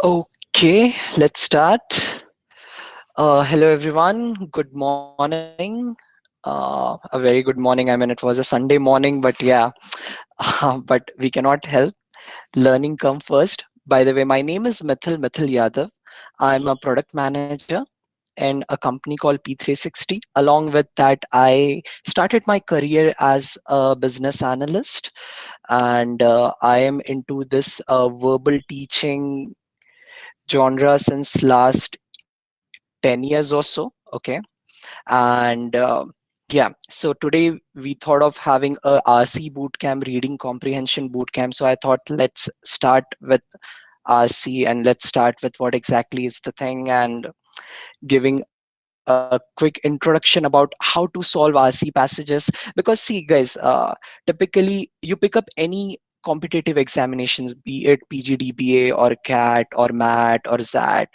Okay, let's start. Hello, everyone. Good morning. A very good morning. I mean, it was a Sunday morning, but yeah, but we cannot help. Learning come first. By the way, my name is Mithil Yadav. I'm a product manager in a company called P360. Along with that, I started my career as a business analyst, and I am into this verbal teaching genre since last 10 years or so. Okay. And yeah, so today we thought of having a RC bootcamp, reading comprehension bootcamp. So I thought let's start with RC and let's start with what exactly is the thing, and giving a quick introduction about how to solve RC passages. Because see guys, typically you pick up any competitive examinations, be it PGDBA or CAT or MAT or ZAT.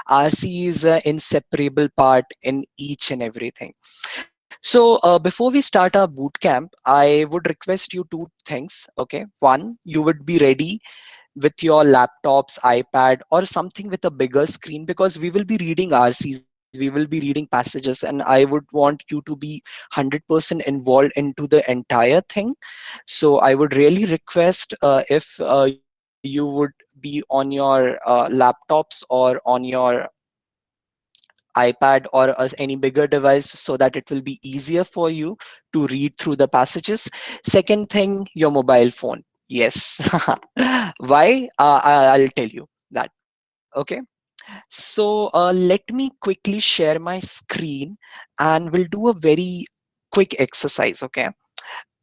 RC is an inseparable part in each and everything. So before we start our boot camp, I would request you two things. Okay, one, you would be ready with your laptops, iPad, or something with a bigger screen, because we will be reading RCs, we will be reading passages, and I would want you to be 100% involved into the entire thing. So I would really request if you would be on your laptops or on your iPad or any bigger device, so that it will be easier for you to read through the passages. Second thing, your mobile phone. Yes. Why? I'll tell you that. Okay. So let me quickly share my screen and we'll do a very quick exercise. Okay,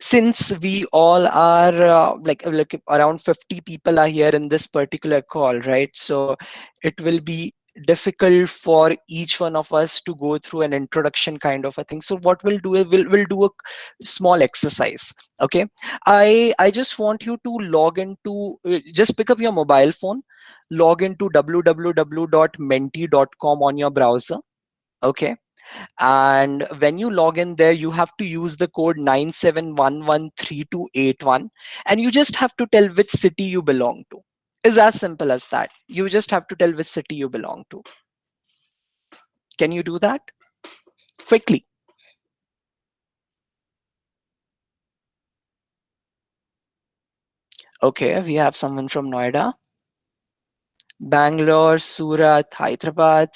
since we all are like around 50 people are here in this particular call, right? So it will be difficult for each one of us to go through an introduction kind of a thing. So what we'll do is we'll do a small exercise. Okay, I just want you to log into, just pick up your mobile phone, log into www.menti.com on your browser. Okay, and when you log in there, you have to use the code 97113281, and you just have to tell which city you belong to. It's as simple as that. You just have to tell which city you belong to. Can you do that quickly? Okay, we have someone from Noida, Bangalore, Surat, Hyderabad.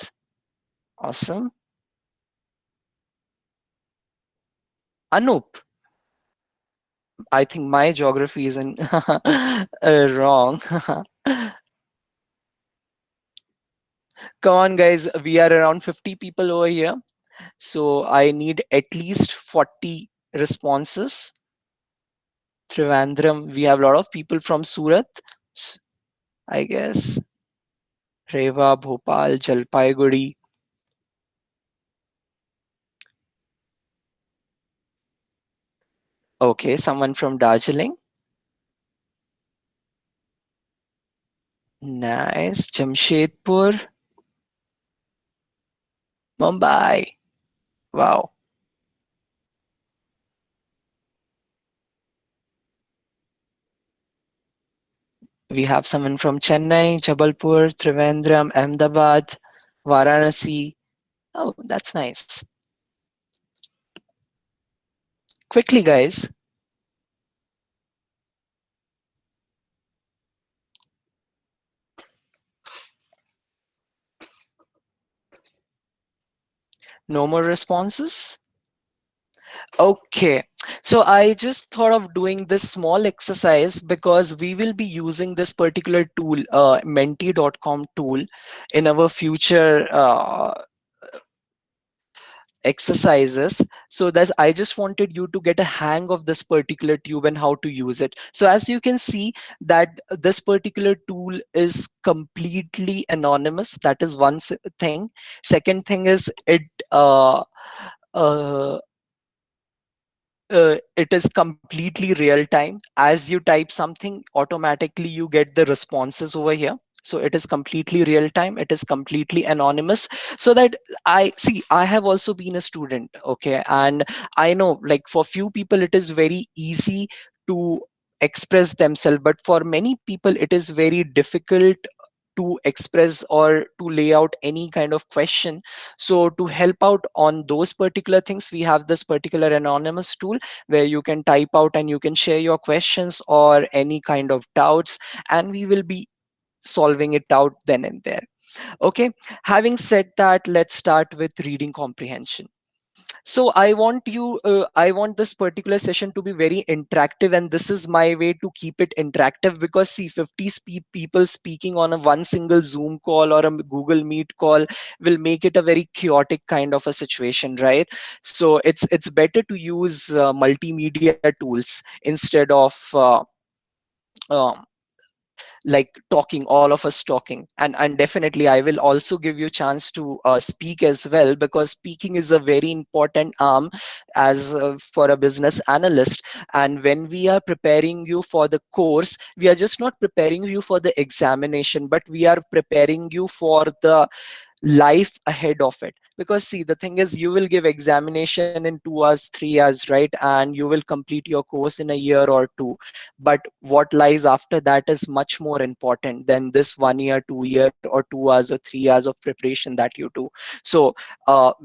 Awesome. Anup, I think my geography is in wrong. Come on, guys. We are around 50 people over here. So I need at least 40 responses. Trivandrum, we have a lot of people from Surat, I guess. Rewa, Bhopal, Jalpaiguri. Okay, someone from Darjeeling. Nice. Jamshedpur, Mumbai. Wow. We have someone from Chennai, Jabalpur, Trivandrum, Ahmedabad, Varanasi. Oh, that's nice. Quickly, guys. No more responses? Okay. So I just thought of doing this small exercise because we will be using this particular tool, menti.com tool, in our future exercises. So that I just wanted you to get a hang of this particular tube and how to use it. So as you can see that this particular tool is completely anonymous. That is one thing. Second thing is uh, it is completely real time. As you type something, automatically you get the responses over here. So it is completely real time, it is completely anonymous. So that I see, I have also been a student, okay, and I know, like, for few people it is very easy to express themselves, but for many people it is very difficult to express or to lay out any kind of question. So to help out on those particular things, we have this particular anonymous tool where you can type out and you can share your questions or any kind of doubts, and we will be solving it out then and there. Okay, having said that, let's start with reading comprehension. So I want this particular session to be very interactive, and this is my way to keep it interactive, because see, 50 people speaking on a one single Zoom call or a Google Meet call will make it a very chaotic kind of a situation, right? So it's better to use multimedia tools instead of um, like talking, all of us talking. And definitely I will also give you chance to speak as well, because speaking is a very important as for a business analyst. And when we are preparing you for the course, we are just not preparing you for the examination, but we are preparing you for the life ahead of it. Because see, the thing is, you will give examination in 2 hours, 3 hours, right? And you will complete your course in a year or two. But what lies after that is much more important than this 1 year, 2 year, or 2 hours or 3 hours of preparation that you do. So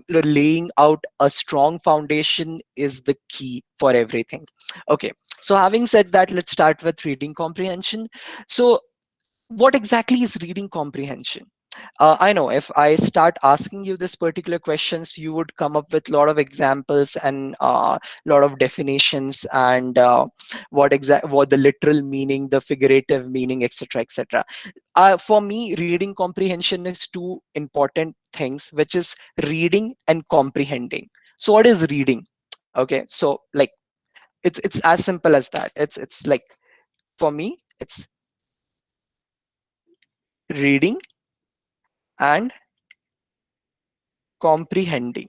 laying out a strong foundation is the key for everything. Okay, so having said that, let's start with reading comprehension. So what exactly is reading comprehension? I know if I start asking you this particular questions, you would come up with a lot of examples and a lot of definitions, and what the literal meaning, the figurative meaning, etc., etc. For me, reading comprehension is two important things, which is reading and comprehending. So what is reading? Okay, so like it's as simple as that. It's like, for me, it's reading and comprehending.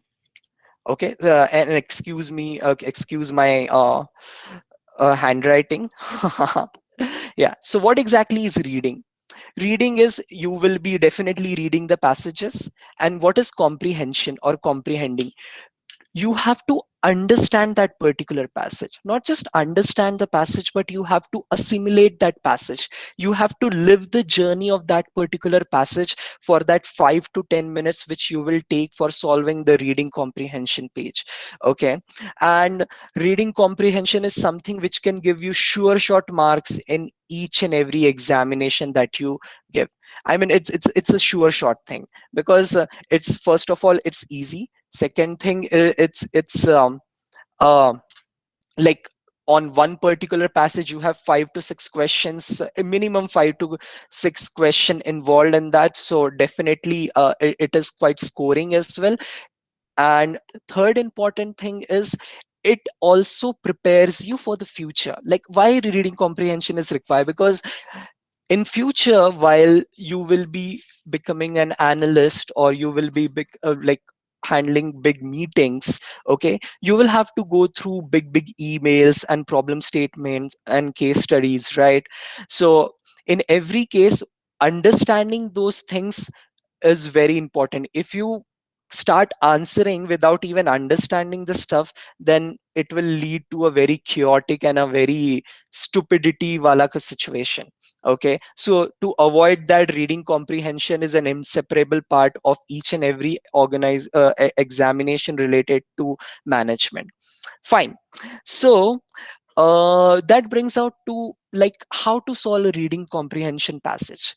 Okay, and excuse me, excuse my handwriting. Yeah, so what exactly is reading? Reading is, you will be definitely reading the passages. And what is comprehension or comprehending? You have to understand that particular passage, not just understand the passage, but you have to assimilate that passage. You have to live the journey of that particular passage for that 5 to 10 minutes which you will take for solving the reading comprehension page. Okay, and reading comprehension is something which can give you sure shot marks in each and every examination that you give. I mean, it's a sure shot thing, because it's, first of all, it's easy. Second thing, it's uh, like, on one particular passage you have 5 to 6 questions, a minimum 5 to 6 question involved in that. So definitely it is quite scoring as well. And third important thing is, it also prepares you for the future. Like, why reading comprehension is required? Because in future, while you will be becoming an analyst, or you will be like handling big meetings, okay, you will have to go through big emails and problem statements and case studies, right? So in every case, understanding those things is very important. If you start answering without even understanding the stuff, then it will lead to a very chaotic and a very stupidity wala ka situation. Okay, so to avoid that, reading comprehension is an inseparable part of each and every examination related to management. Fine. So that brings out to like how to solve a reading comprehension passage.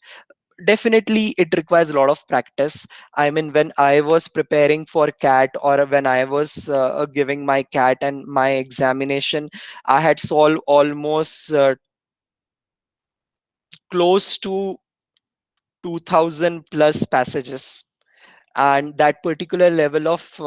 Definitely it requires a lot of practice. I mean, when I was preparing for cat, or when I was giving my cat and my examination, I had solved almost close to 2000 plus passages, and that particular level of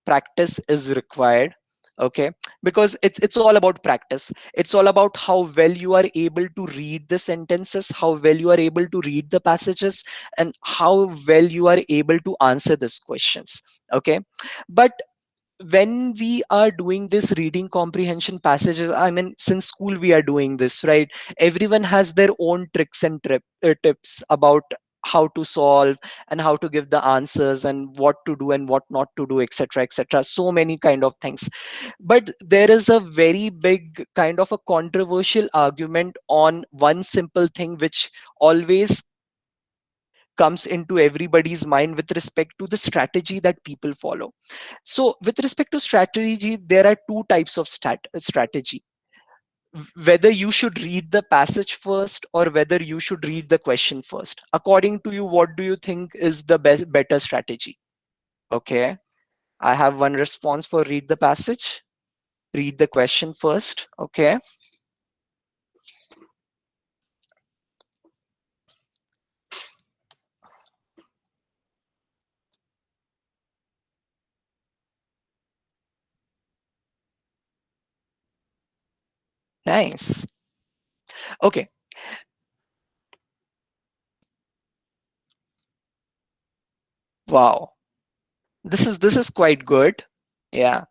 practice is required. Okay, because it's all about practice. It's all about how well you are able to read the sentences, how well you are able to read the passages, and how well you are able to answer these questions. Okay, but when we are doing this reading comprehension passages, I mean, since school we are doing this, right? Everyone has their own tricks and tips about how to solve and how to give the answers and what to do and what not to do, etc., etc., so many kind of things. But there is a very big kind of a controversial argument on one simple thing which always comes into everybody's mind with respect to the strategy that people follow. So, with respect to strategy, there are two types of strategy. Whether you should read the passage first or whether you should read the question first. According to you, what do you think is the better strategy? Okay, I have one response for read the passage, read the question first. Okay, nice. Okay, wow. This is quite good. Yeah.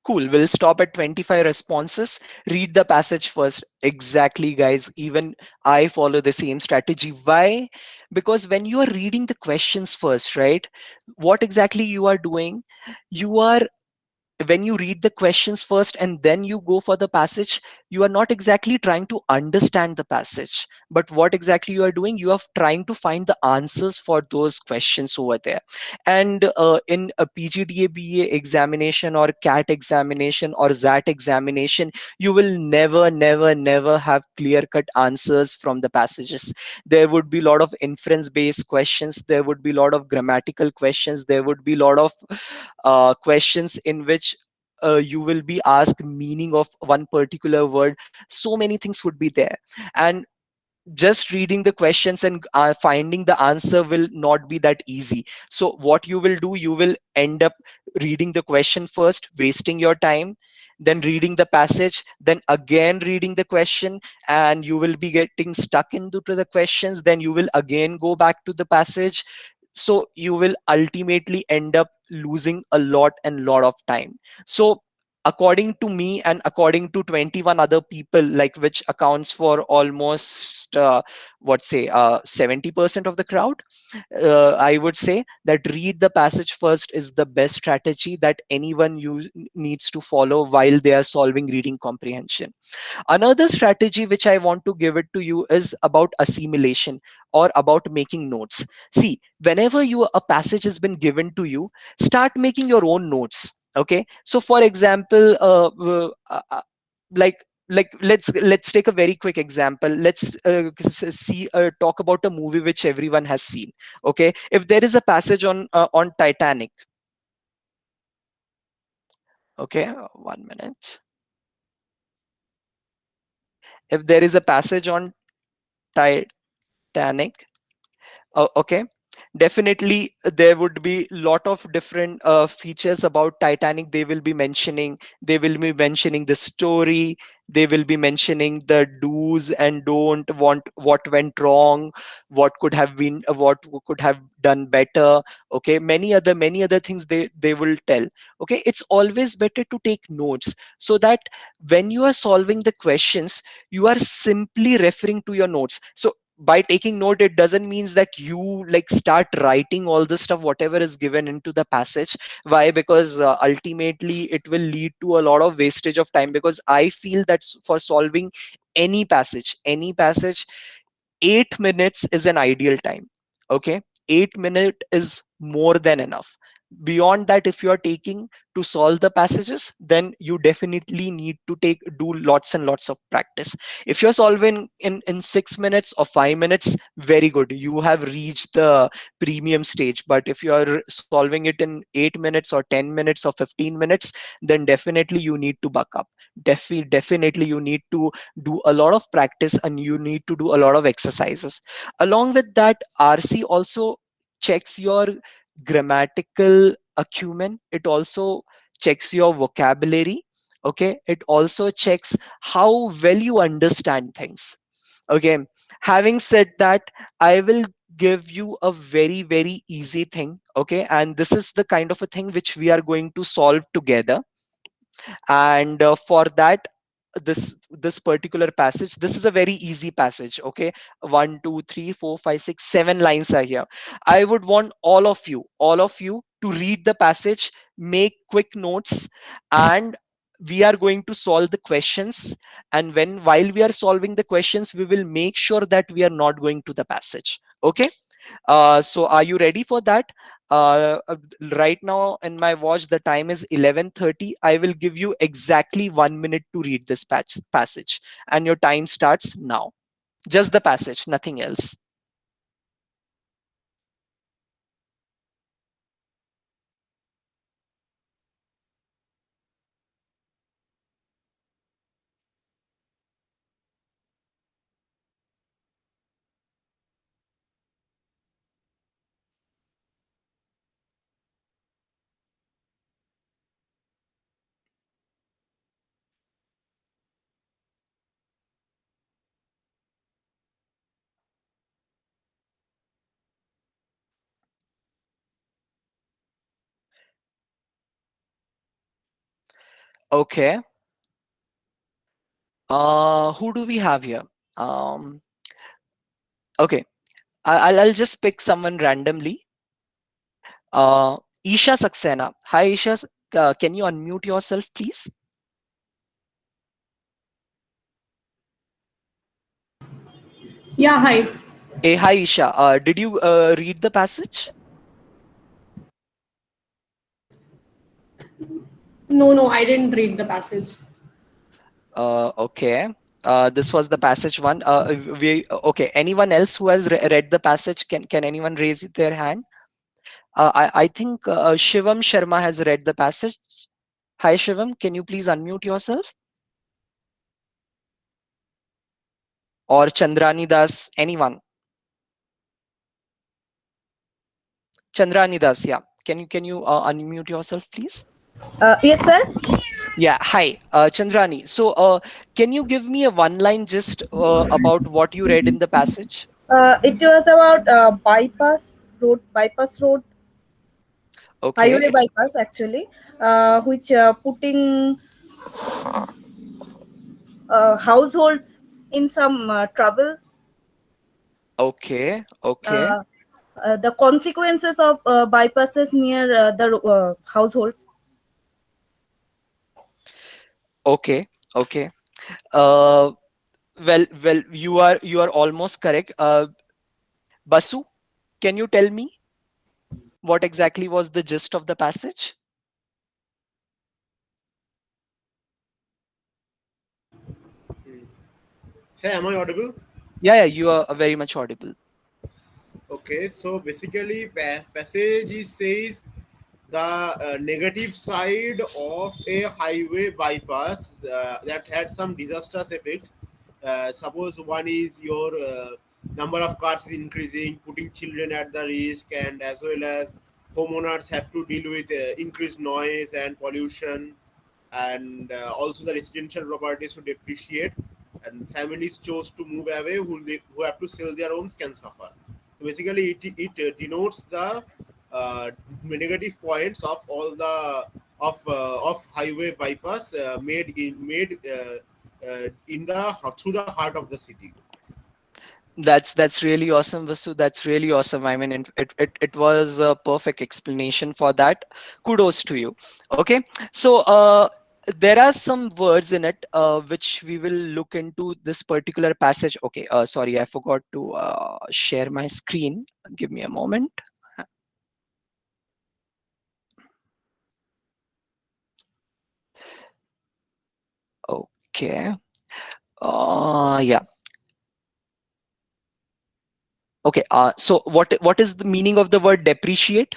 Cool. We'll stop at 25 responses. Read the passage first. Exactly, guys. Even I follow the same strategy. Why? Because when you are reading the questions first, right? What exactly you are doing? You are when you read the questions first and then you go for the passage, you are not exactly trying to understand the passage, but what exactly you are doing, you are trying to find the answers for those questions over there. And in a PGDBA examination or cat examination or zat examination, you will never have clear cut answers from the passages. There would be a lot of inference based questions, there would be a lot of grammatical questions, there would be a lot of questions in which you will be asked meaning of one particular word. So many things would be there, and just reading the questions and finding the answer will not be that easy. So what you will do, you will end up reading the question first, wasting your time, then reading the passage, then again reading the question, and you will be getting stuck into the questions, then you will again go back to the passage. So you will ultimately end up losing a lot and lot of time. So according to me and according to 21 other people, like which accounts for almost what say 70% of the crowd, I would say that read the passage first is the best strategy that anyone needs to follow while they are solving reading comprehension. Another strategy which I want to give it to you is about assimilation or about making notes. See, whenever a passage has been given to you, start making your own notes. Okay, so for example, like let's take a very quick example. Let's see talk about a movie which everyone has seen. Okay, if there is a passage on Titanic. Okay, 1 minute. If there is a passage on Titanic, okay, definitely there would be lot of different features about Titanic. They will be mentioning the story, they will be mentioning the do's and don't want, what went wrong, what could have been what could have done better. Okay, many other things they will tell. Okay, it's always better to take notes, so that when you are solving the questions, you are simply referring to your notes. So by taking note, it doesn't means that you like start writing all the stuff whatever is given into the passage. Why? Because ultimately it will lead to a lot of wastage of time, because I feel that for solving any passage, 8 minutes is an ideal time. Okay, 8 minute is more than enough. Beyond that, if you are taking to solve the passages, then you definitely need to take do lots and lots of practice. If you're solving in 6 minutes or 5 minutes, very good, you have reached the premium stage. But if you are solving it in 8 minutes or 10 minutes or 15 minutes, then definitely you need to buck up. Definitely you need to do a lot of practice, and you need to do a lot of exercises. Along with that, RC also checks your grammatical acumen. It also checks your vocabulary. Okay, it also checks how well you understand things. Okay, having said that, I will give you a very very easy thing. Okay, and this is the kind of a thing which we are going to solve together. And for that, this particular passage, this is a very easy passage. Okay, 1 2 3 4 5 6 7 lines are here. I would want all of you to read the passage, make quick notes, and we are going to solve the questions. And while we are solving the questions, we will make sure that we are not going to the passage. Okay, so are you ready for that? Right now in my watch, the time is 11:30. I will give you exactly 1 minute to read this passage, and your time starts now. Just the passage, nothing else. Okay. Who do we have here? Um, okay. I'll just pick someone randomly. Uh, Isha Saxena. Hi, Isha. Can you unmute yourself, please? Yeah, hi. Hey, hi, Isha. Did you read the passage? No, no, I didn't read the passage. Okay. This was the passage one. Okay. Anyone else who has read the passage? Can anyone raise their hand? I think Shivam Sharma has read the passage. Hi, Shivam. Can you please unmute yourself? Or Chandrani Das? Anyone? Chandrani Das. Yeah. Can you unmute yourself, please? Yes, sir. Yeah. Hi, Chandrani. So, can you give me a one line just about what you read in the passage? It was about bypass road, Okay. highway bypass actually, which putting households in some trouble. Okay. Okay. Uh, the consequences of bypasses near the households. Okay. Okay. Uh, well, you are almost correct. Basu, can you tell me what exactly was the gist of the passage? Say, am I audible? Yeah, yeah, you are very much audible. Okay, so basically, passage says the negative side of a highway bypass that had some disastrous effects. Suppose one is your number of cars is increasing, putting children at the risk, and as well as homeowners have to deal with increased noise and pollution, and also the residential properties to depreciate, and families chose to move away who have to sell their homes can suffer. So basically, it denotes the negative points of all the of highway bypass made in the through the heart of the city. That's really awesome, Vasu. That's really awesome. I mean, it was a perfect explanation for that. Kudos to you. Okay, so there are some words in it which we will look into this particular passage. Okay, sorry, I forgot to share my screen. Give me a moment. Okay. Yeah. Okay. So what is the meaning of the word depreciate?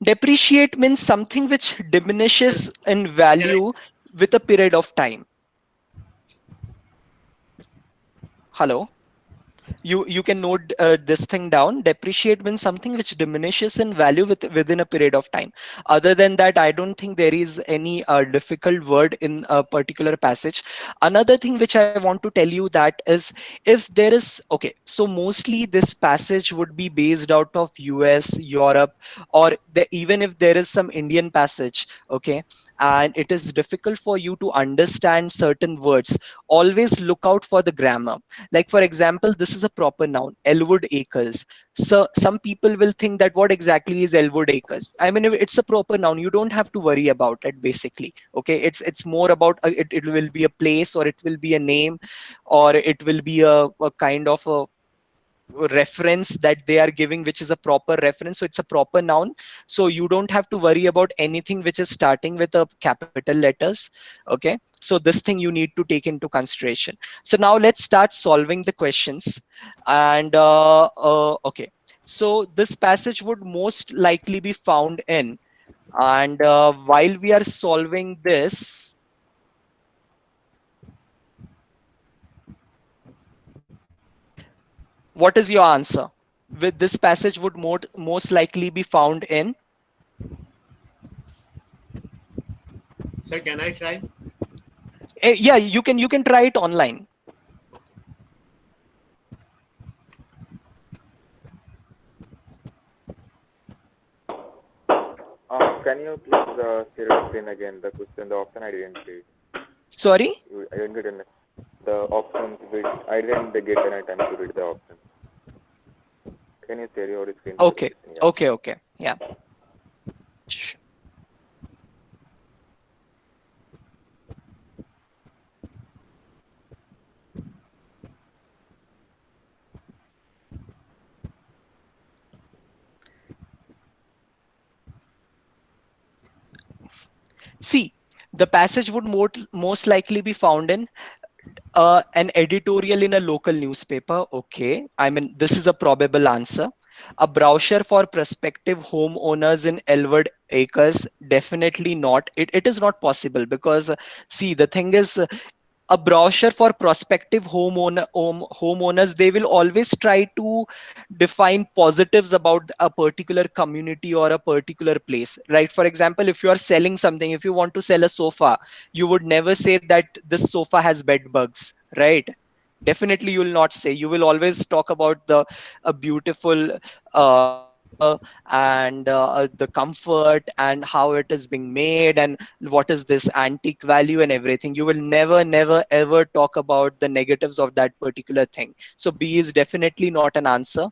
Depreciate means something which diminishes in Can I? value with a period of time. Hello? You can note this thing down. Depreciate means something which diminishes in value within a period of time. Other than that, I don't think there is any difficult word in a particular passage. Another thing which I want to tell you that is, if there is, okay, so mostly this passage would be based out of US, Europe, or even if there is some Indian passage, okay, and it is difficult for you to understand certain words, always look out for the grammar. Like for example, this is a proper noun, Elwood Acres. So some people will think that what exactly is Elwood Acres. I mean, if it's a proper noun, you don't have to worry about it basically. Okay, it's more about it will be a place, or it will be a name, or it will be a kind of a reference that they are giving, which is a proper reference, so it's a proper noun. So you don't have to worry about anything which is starting with a capital letters. Okay, so this thing you need to take into consideration. So now let's start solving the questions. And okay, so this passage would most likely be found in, and while we are solving this, what is your answer? With this passage would most likely be found in. Sir, can I try? Yeah, you can try it online. Can you please share the screen again? The question, the option I didn't see. Sorry. I didn't get the options which I didn't get any time to read the option. Can you share your screen to Okay, listen? Yeah. okay, yeah. Sh- See, the passage would most likely be found in an editorial in a local newspaper. Okay, I mean, this is a probable answer. A brochure for prospective homeowners in Elwood Acres, definitely not. It is not possible because see, the thing is, a brochure for prospective homeowners, they will always try to define positives about a particular community or a particular place, right? For example, if you are selling something, if you want to sell a sofa, you would never say that this sofa has bed bugs, right? Definitely you will not say. You will always talk about the a beautiful color, and the comfort, and how it is being made, and what is this antique value and everything. You will never ever talk about the negatives of that particular thing. So B is definitely not an answer.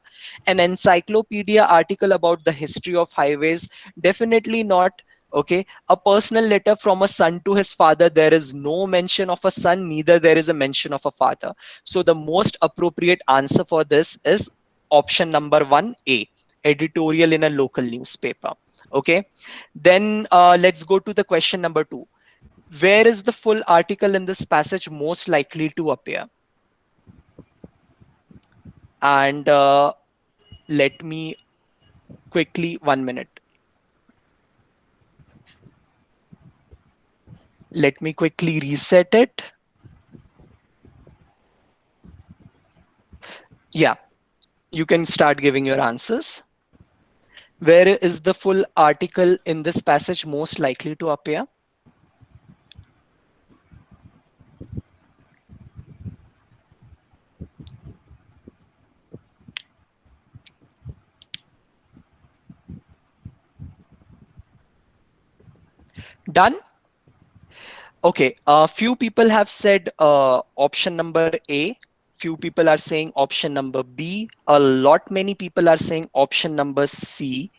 An encyclopedia article about the history of highways, definitely not. Okay, a personal letter from a son to his father, there is no mention of a son, neither there is a mention of a father. So the most appropriate answer for this is option number 1A, editorial in a local newspaper. Okay, then let's go to the question number 2. Where is the full article in this passage most likely to appear? And let me quickly, 1 minute. Let me quickly reset it. Yeah, you can start giving your answers. Where is the full article in this passage most likely to appear? Done? Okay, few people have said option number A. Few people are saying option number B. A lot many people are saying option number C.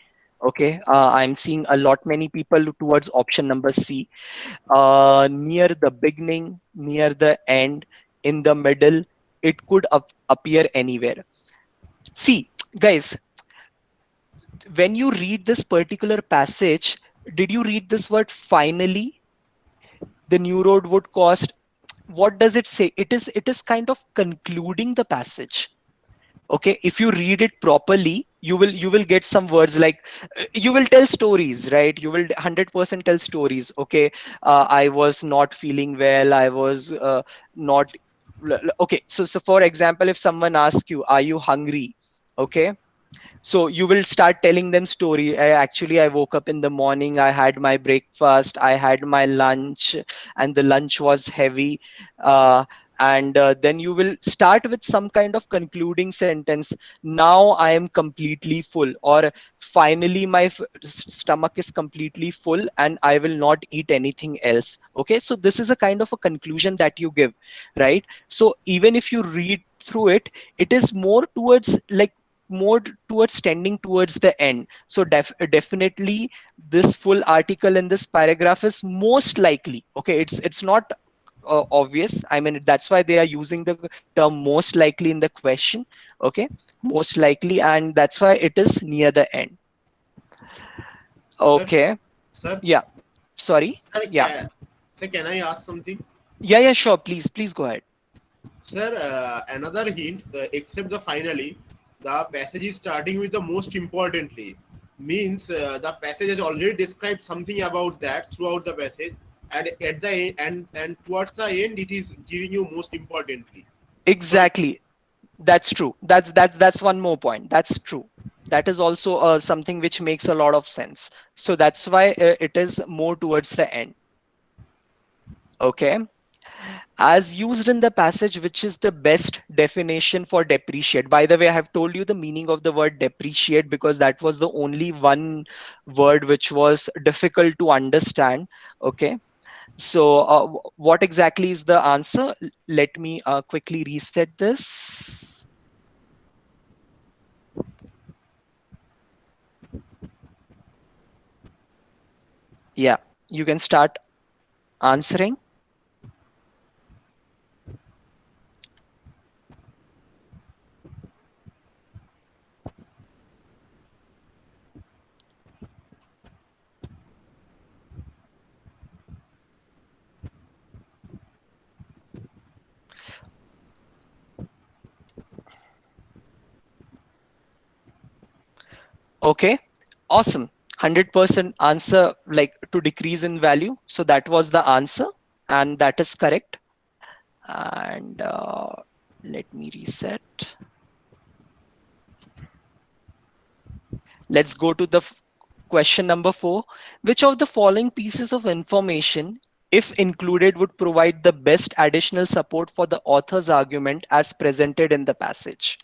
Okay, I'm seeing a lot many people towards option number C. Near the beginning, near the end, in the middle, it could appear anywhere. See, guys, when you read this particular passage, did you read this word finally? The new road would cost. What does it say? It is kind of concluding the passage. Okay, if you read it properly, you will get some words like you will tell stories, right? You will 100% tell stories. Okay, I was not feeling well, I was not okay. So for example, if someone asks you, are you hungry? Okay, so you will start telling them story. I woke up in the morning, I had my breakfast, I had my lunch, and the lunch was heavy. uh, and then you will start with some kind of concluding sentence. Now I am completely full, or finally my stomach is completely full and I will not eat anything else. Okay, so this is a kind of a conclusion that you give, right? So even if you read through it, it is more towards like more towards tending towards the end. So definitely this full article in this paragraph is most likely. Okay, it's not obvious. I mean, that's why they are using the term most likely in the question. Okay, most likely, and that's why it is near the end. Sir, Okay, sir, yeah, sorry, sir, yeah, can I ask something? yeah, sure, please go ahead. Sir, another hint, except the finally, the passage is starting with the most importantly. Means the passage has already described something about that throughout the passage, and at the end, and towards the end, it is giving you most importantly. So, Exactly, that's true. That's one more point. That's true. That is also something which makes a lot of sense. So that's why it is more towards the end. Okay, as used in the passage, which is the best definition for depreciate? By the way, I have told you the meaning of the word depreciate because that was the only one word which was difficult to understand. Okay, so what exactly is the answer? Let me quickly reset this. Yeah, you can start answering. Okay, awesome. 100% answer, like to decrease in value. So that was the answer, and that is correct. And let me reset. Let's go to the question number 4. Which of the following pieces of information, if included, would provide the best additional support for the author's argument as presented in the passage?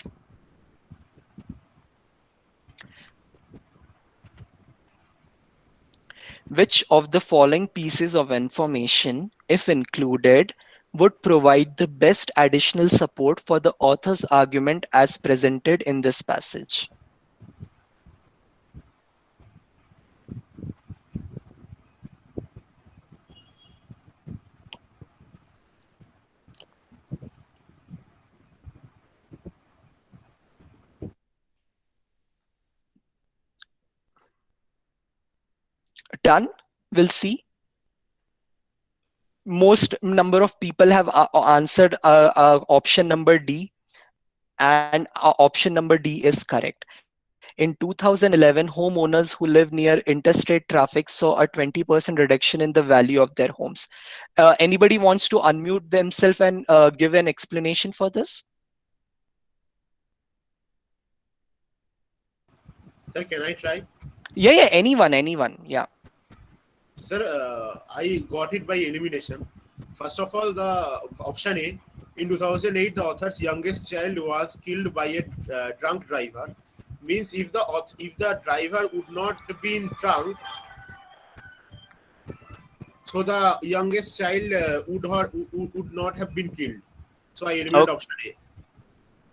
Which of the following pieces of information, if included, would provide the best additional support for the author's argument as presented in this passage? Done? We'll see. Most number of people have answered option number D, and option number D is correct. In 2011, homeowners who live near interstate traffic saw a 20% reduction in the value of their homes. Anybody wants to unmute themselves and give an explanation for this? sir, can I try? Yeah, anyone. Yeah. Sir, I got it by elimination. First of all, the option A. In 2008, the author's youngest child was killed by a drunk driver. Means if the driver would not been drunk, So the youngest child would not have been killed. So I eliminate Okay. option A.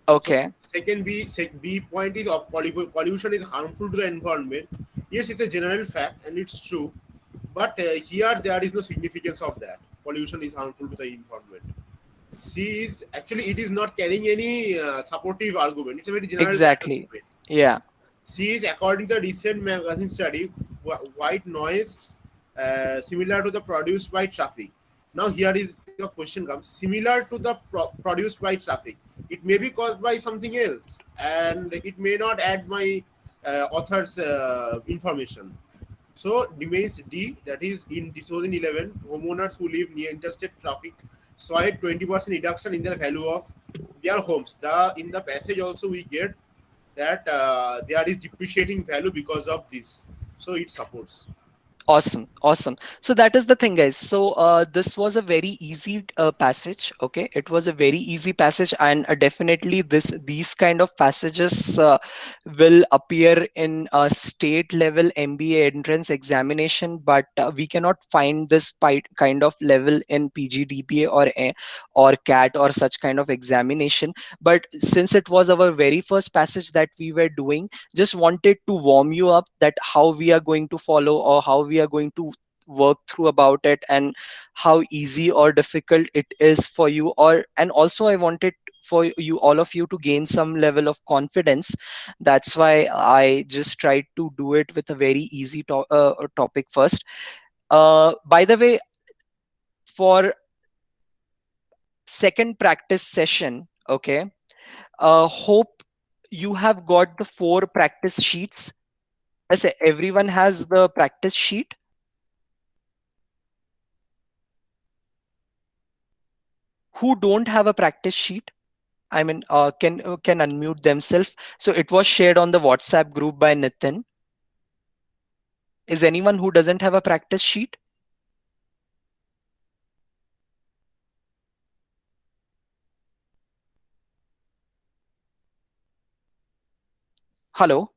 So Okay. second B point is of pollution is harmful to the environment. Yes, it's a general fact and it's true, but here there is no significance of that. Pollution is harmful to the environment. C is actually it is not carrying any supportive argument. It's a very general fact Exactly. argument. Yeah. C is according to the recent magazine study, white noise similar to the produced by traffic. Now here is the question comes similar to the produced by traffic. It may be caused by something else, and it may not add my author's information. So remains D, that is in 2011, homeowners who live near interstate traffic saw a 20% reduction in the value of their homes. The in the passage also we get that there is depreciating value because of this. So it supports. Awesome, awesome. So that is the thing, guys. So this was a very easy passage. Okay, it was a very easy passage, and definitely these kind of passages will appear in a state level MBA entrance examination, but we cannot find this kind of level in PGDBA or CAT or such kind of examination. But since it was our very first passage that we were doing, just wanted to warm you up that how we are going to follow or how we are going to work through about it, and how easy or difficult it is for you. Or and also I wanted for you, all of you, to gain some level of confidence. That's why I just tried to do it with a very easy topic first. By the way, for second practice session, okay, hope you have got the four practice sheets. Yes, everyone has the practice sheet. Who don't have a practice sheet, I mean, can unmute themselves. So it was shared on the WhatsApp group by Nitin. Is anyone who doesn't have a practice sheet? Hello.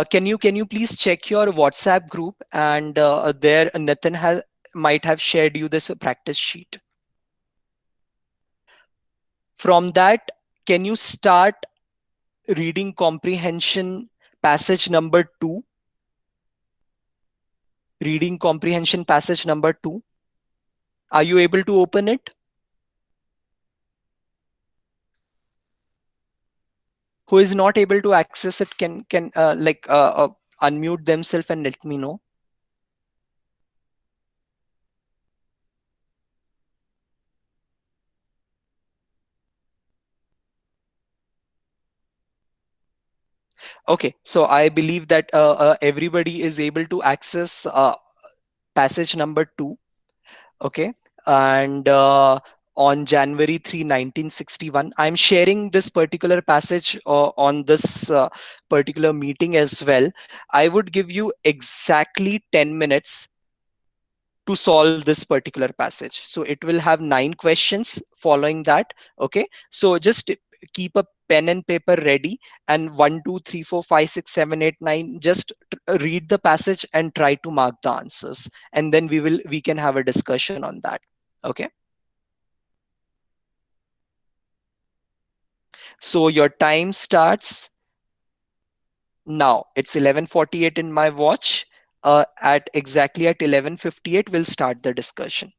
Can you please check your WhatsApp group, and there Nitin has might have shared you this practice sheet. From that, can you start reading comprehension passage number 2? Reading comprehension passage number 2. Are you able to open it? Who is not able to access it can unmute themselves and let me know. Okay, so I believe that everybody is able to access passage number 2. Okay, and on January 3, 1961, I'm sharing this particular passage on this particular meeting as well. I would give you exactly 10 minutes to solve this particular passage. So it will have 9 questions following that. Okay, so just keep a pen and paper ready, and 1, 2, 3, 4, 5, 6, 7, 8, 9, just read the passage and try to mark the answers, and then we can have a discussion on that. Okay, so your time starts now. It's 11:48 in my watch. At exactly at 11:58 we'll start the discussion.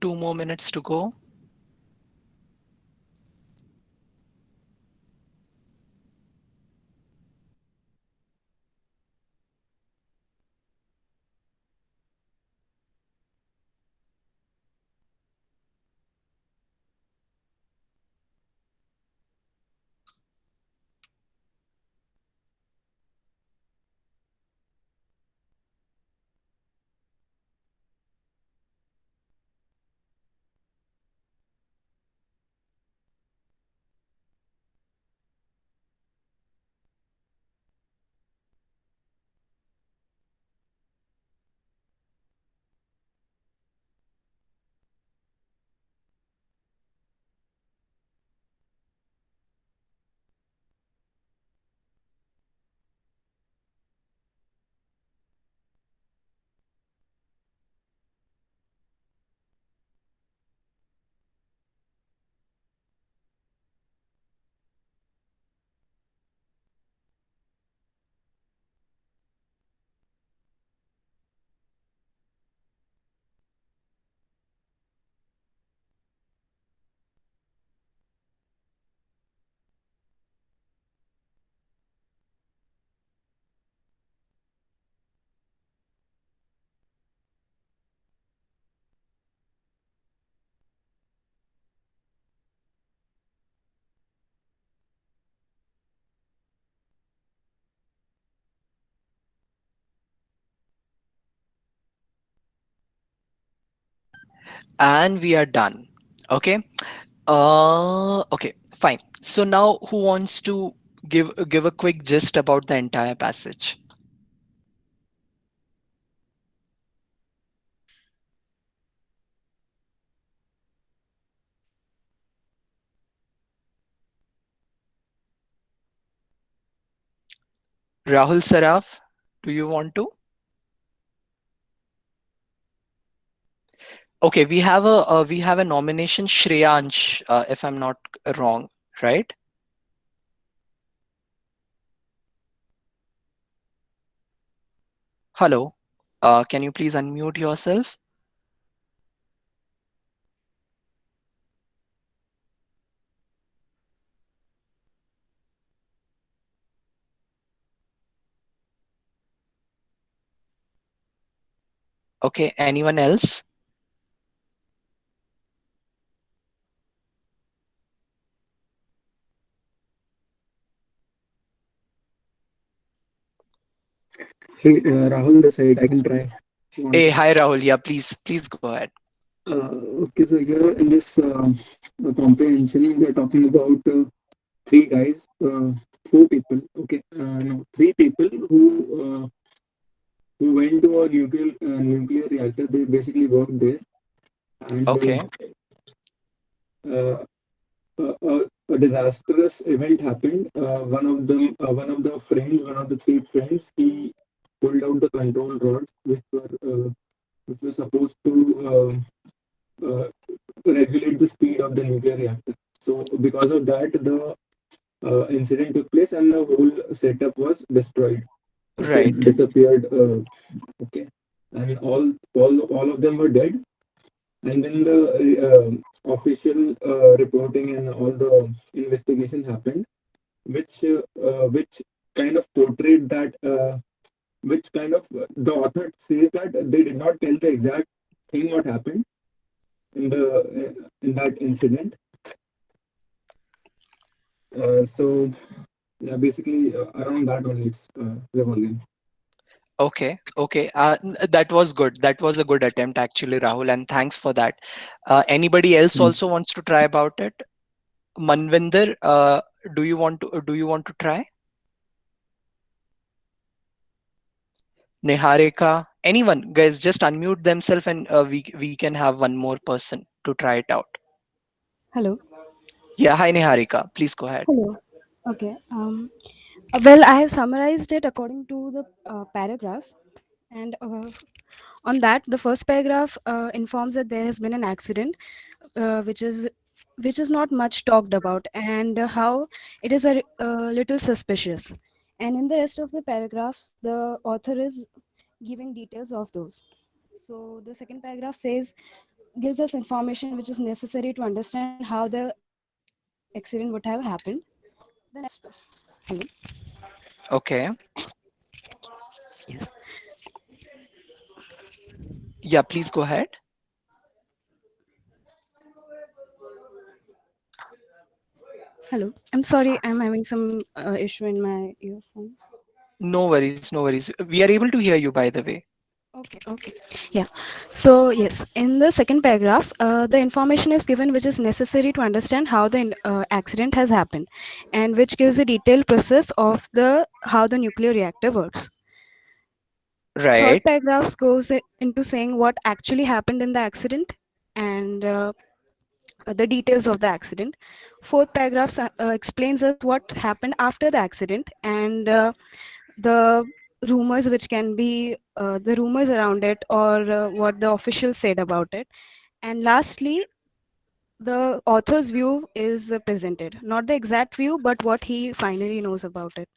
2 more minutes to go. And we are done. Okay. Okay, fine. So now who wants to give a quick gist about the entire passage? Rahul Saraf, do you want to? Okay, we have a nomination, Shreyansh, if I'm not wrong, right? Hello. Can you please unmute yourself? Okay, anyone else? Hey, Rahul, this side. I can try if you want. Hey, hi Rahul. Yeah, please go ahead. Okay, so here in this comprehension, we are talking about three guys, four people. Okay, no, three people who went to a nuclear reactor. They basically worked there, and Okay, uh, a disastrous event happened. One of the friends, one of the three friends, he pulled out the control rods, which were supposed to regulate the speed of the nuclear reactor. So because of that, the incident took place and the whole setup was destroyed. Okay, right, disappeared. Okay, and all of them were dead. And then the official reporting and all the investigations happened, which kind of portrayed that. Which kind of the author says that they did not tell the exact thing what happened in that incident. So yeah, basically around that only it's revolving. okay. That was good. That was a good attempt, actually, Rahul, and thanks for that. Anybody else Hmm. also wants to try about it? Manvinder, do you want to try? Niharika, anyone, guys, just unmute themselves and we can have one more person to try it out. Hello. Yeah, hi Niharika, please go ahead. Hello. Okay. Well, I have summarized it according to the paragraphs, and on that, the first paragraph informs that there has been an accident, which is not much talked about, and how it is a little suspicious. And in the rest of the paragraphs, the author is giving details of those. So the second paragraph says gives us information which is necessary to understand how the accident would have happened. The next, hello, Okay. yes, Yeah, please go ahead. hello. I'm sorry, I'm having some issue in my earphones. No worries, no worries. We are able to hear you, by the way. Okay, okay. Yeah. So, yes, in the second paragraph, the information is given which is necessary to understand how the accident has happened and which gives a detailed process of the how the nuclear reactor works. Right. Third paragraph goes into saying what actually happened in the accident and the details of the accident. Fourth paragraph explains us what happened after the accident and the rumors which can be the rumors around it or what the officials said about it. And lastly, the author's view is presented, not the exact view, but what he finally knows about it.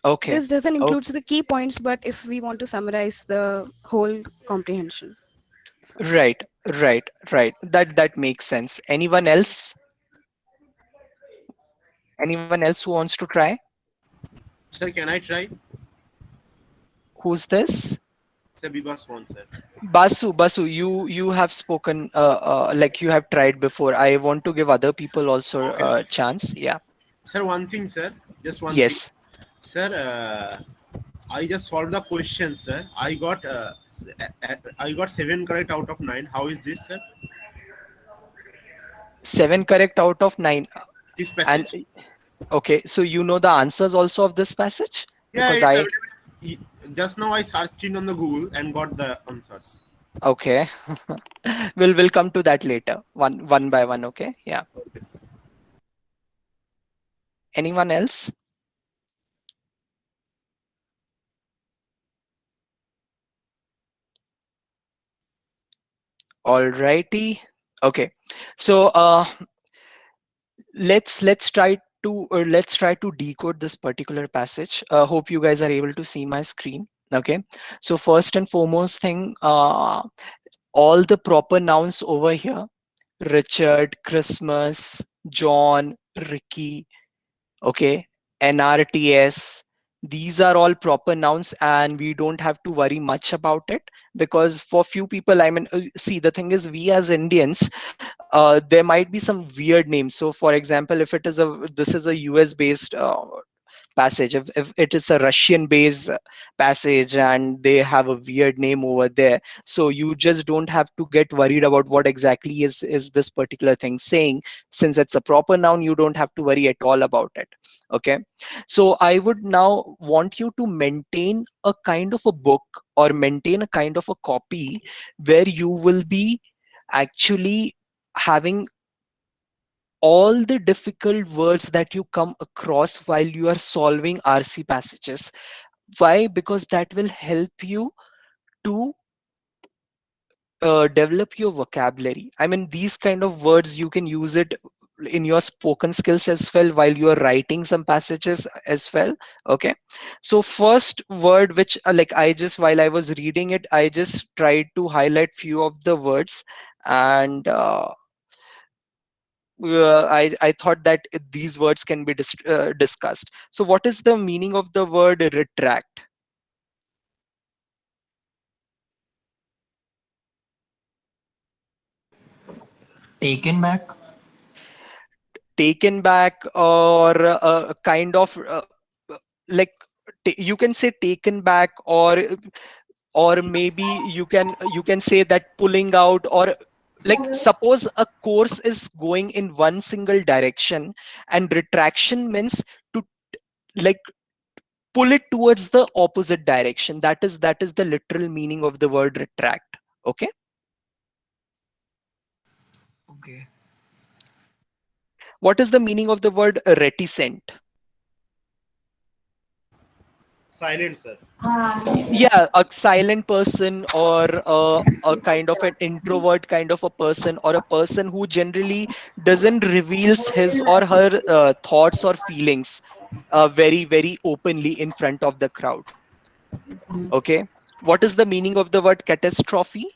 Okay. This doesn't Oh, include the key points, but if we want to summarize the whole comprehension. So, right, right, right. That makes sense. Anyone else? Anyone else who wants to try? Sir, can I try? Who's this? Sir, Bibas one, sir. Basu, you have spoken like you have tried before. I want to give other people also Okay, a okay, sir. chance. Yeah. Sir, one thing, sir. Just one thing. Yes. Sir, I just solved the question, sir. I got 7 correct out of 9. How is this, sir? 7 correct out of 9. This And passage. okay, so you know the answers also of this passage? Yeah, Because it's I available. Just now I searched it on the Google and got the answers. okay. We'll come to that later. One by one, okay? Yeah. Okay, sir. Anyone else? Alrighty. Okay. So let's try to decode this particular passage. Hope you guys are able to see my screen. Okay. So first and foremost thing, all the proper nouns over here: Richard, Christmas, John, Ricky, okay, nrts, these are all proper nouns and we don't have to worry much about it, because for few people, I mean, see, the thing is, we as Indians, there might be some weird names. So for example, if it is a this is a US based passage, if it is a Russian based passage and they have a weird name over there, so you just don't have to get worried about what exactly is this particular thing saying. Since it's a proper noun, you don't have to worry at all about it. Okay. So I would now want you to maintain a kind of a book, or maintain a kind of a copy, where you will be actually having all the difficult words that you come across while you are solving RC passages. Why? Because that will help you to develop your vocabulary. I mean, these kind of words, you can use it in your spoken skills as well while you are writing some passages as well. Okay. So first word, which like I just, while I was reading it, I just tried to highlight few of the words, and I thought that these words can be discussed. So, what is the meaning of the word retract? Taken back. Taken back, or kind of like you can say taken back, or maybe you can say that pulling out, or like suppose a course is going in one single direction, and retraction means to like pull it towards the opposite direction. That is the literal meaning of the word retract. Okay. Okay. What is the meaning of the word reticent? Silent, sir. Yeah, a silent person, or a kind of an introvert kind of a person, or a person who generally doesn't reveals his or her thoughts or feelings very very openly in front of the crowd. Okay. What is the meaning of the word catastrophe?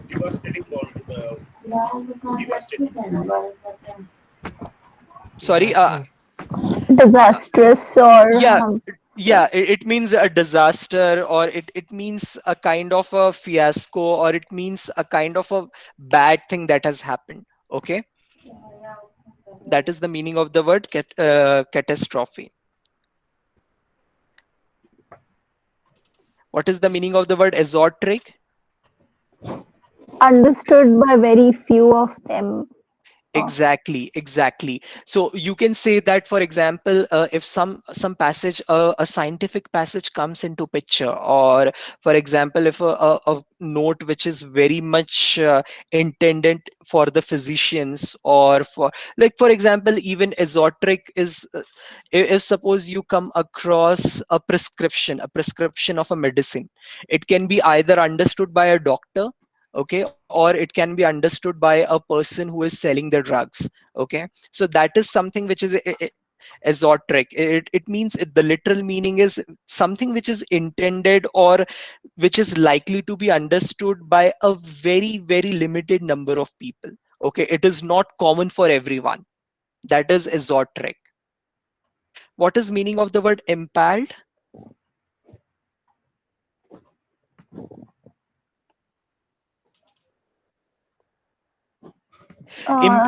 Devastating, devastating. Sorry. Disaster. Disastrous or Yeah, yeah. yeah. It means a disaster, or it means a kind of a fiasco, or it means a kind of a bad thing that has happened. Okay, that is the meaning of the word catastrophe. What is the meaning of the word exoteric? Understood by very few of them. Oh, Exactly, exactly. So you can say that, for example, if some passage, a scientific passage comes into picture, or for example, if a note which is very much intended for the physicians, or for, like, for example, even esoteric is, if suppose you come across a prescription of a medicine, it can be either understood by a doctor, okay, or it can be understood by a person who is selling the drugs, okay. So that is something which is esoteric. It means the literal meaning is something which is intended, or which is likely to be understood by a very very limited number of people, okay. It is not common for everyone. That is esoteric. What is meaning of the word impaled?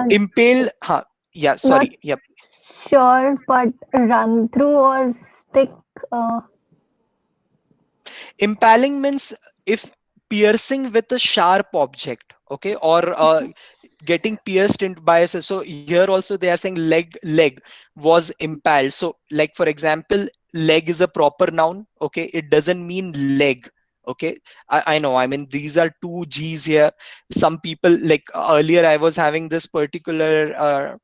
Impale, huh? Yeah, not sorry, yep. sure, but run through or stick. Uh, Impaling means if piercing with a sharp object, okay, or getting pierced in by so here also they are saying leg was impaled. So like for example, leg is a proper noun, okay, it doesn't mean leg, okay. I know, I mean, these are two g's here. Some people, like earlier I was having this particular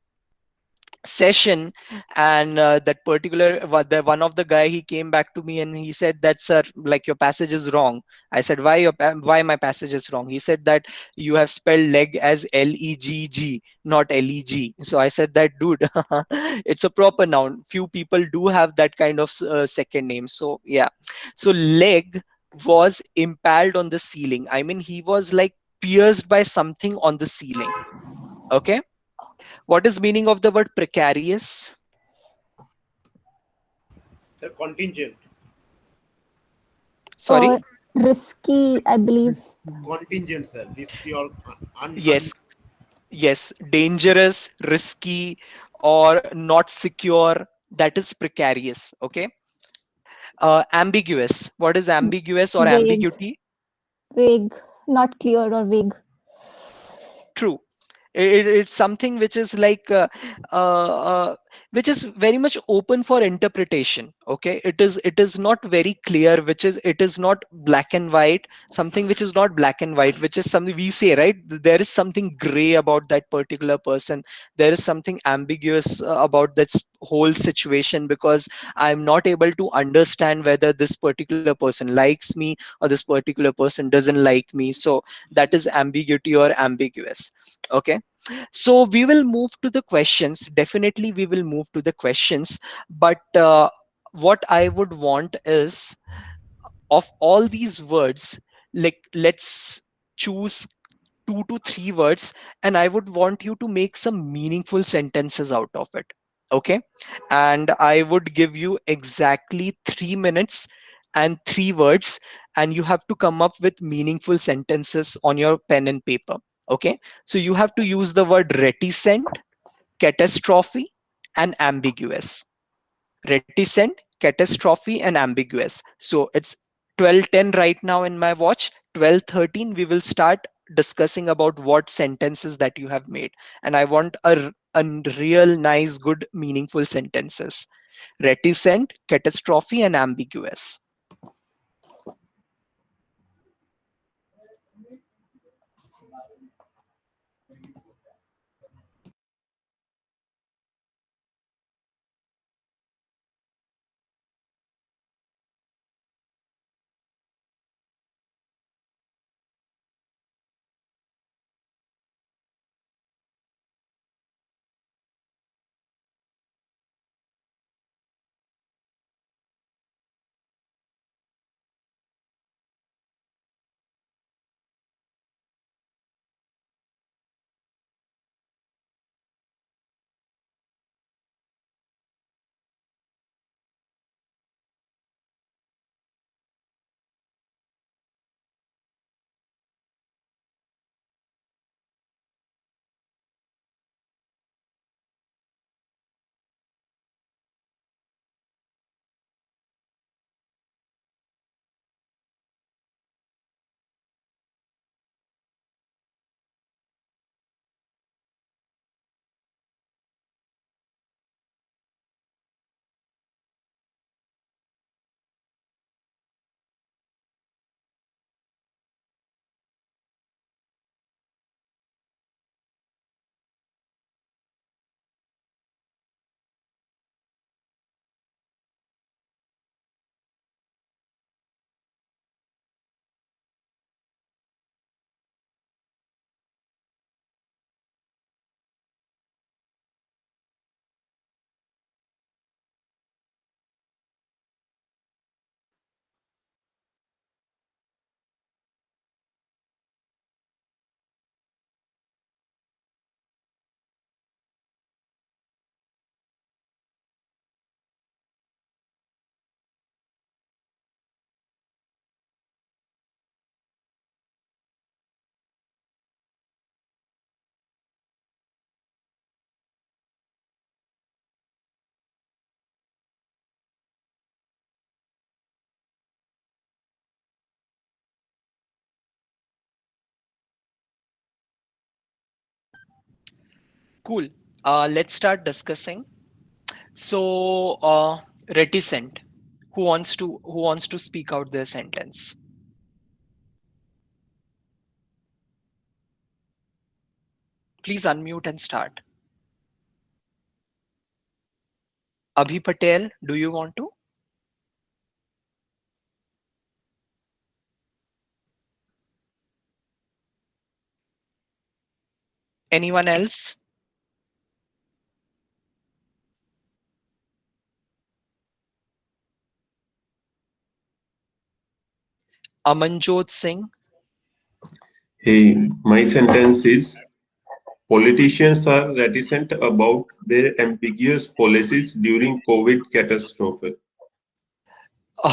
session, and that particular one of the guy, he came back to me and he said that, sir, like, your passage is wrong. I said, why why my passage is wrong? He said that you have spelled leg as legg, not leg. So I said that, dude, it's a proper noun. Few people do have that kind of second name. So yeah, so leg was impaled on the ceiling. I mean, he was like pierced by something on the ceiling, okay. What is meaning of the word precarious? The contingent. or Sorry. risky, I believe. Contingent, sir. Risky or Yes, yes. Dangerous, risky, or not secure. That is precarious. Okay. Ambiguous. What is ambiguous or Vague, ambiguity? vague, not clear or vague. True. It's something which is like which is very much open for interpretation, okay. It is not very clear, which is, it is not black and white. Something which is not black and white, which is something we say, right, there is something gray about that particular person. There is something ambiguous about this whole situation, because I'm not able to understand whether this particular person likes me or this particular person doesn't like me. So that is ambiguity or ambiguous, okay. So we will move to the questions. Definitely we will move to the questions, but what I would want is, of all these words, like, let's choose 2 to 3 words, and I would want you to make some meaningful sentences out of it, okay. And I would give you exactly 3 minutes and 3 words, and you have to come up with meaningful sentences on your pen and paper, okay. So you have to use the word reticent, catastrophe, and ambiguous. Reticent, catastrophe, and ambiguous. So it's 12:10 right now in my watch. 12:13 we will start discussing about what sentences that you have made, and I want a real nice, good, meaningful sentences. Reticent, catastrophe, and ambiguous. Cool. Let's start discussing. So, reticent. Who wants to speak out their sentence? Please unmute and start. Abhi Patel, do you want to? Anyone else? Amanjot Singh. Hey, my sentence is politicians are reticent about their ambiguous policies during COVID catastrophe.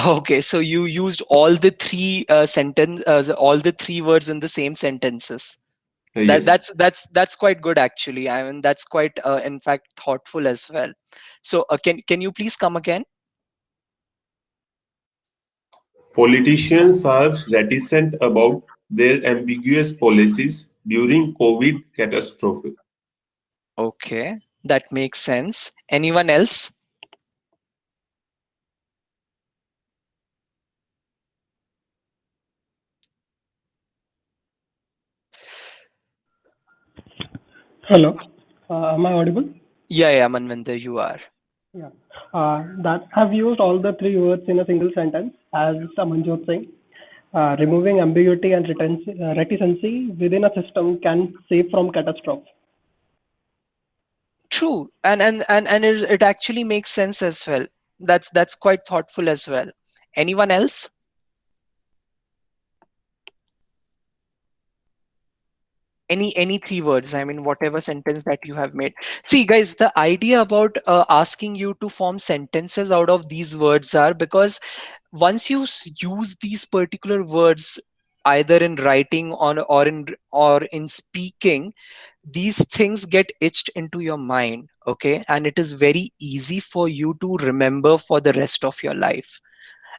Okay, so you used all the three all the three words in the same sentences. That Yes. that's quite good actually. I mean that's quite in fact thoughtful as well. So can you please come again? Politicians are reticent about their ambiguous policies during COVID catastrophe. Okay, that makes sense. Anyone else? Hello, am I audible? Yeah, Manvinder, you are. Yeah. That I've used all the three words in a single sentence as Amanjot saying. Removing ambiguity and reticency within a system can save from catastrophe. True, and it actually makes sense as well. That's quite thoughtful as well. Anyone else? Any three words, I mean whatever sentence that you have made. See guys, the idea about asking you to form sentences out of these words are because once you use these particular words either in writing on or in speaking, these things get etched into your mind, okay, and it is very easy for you to remember for the rest of your life.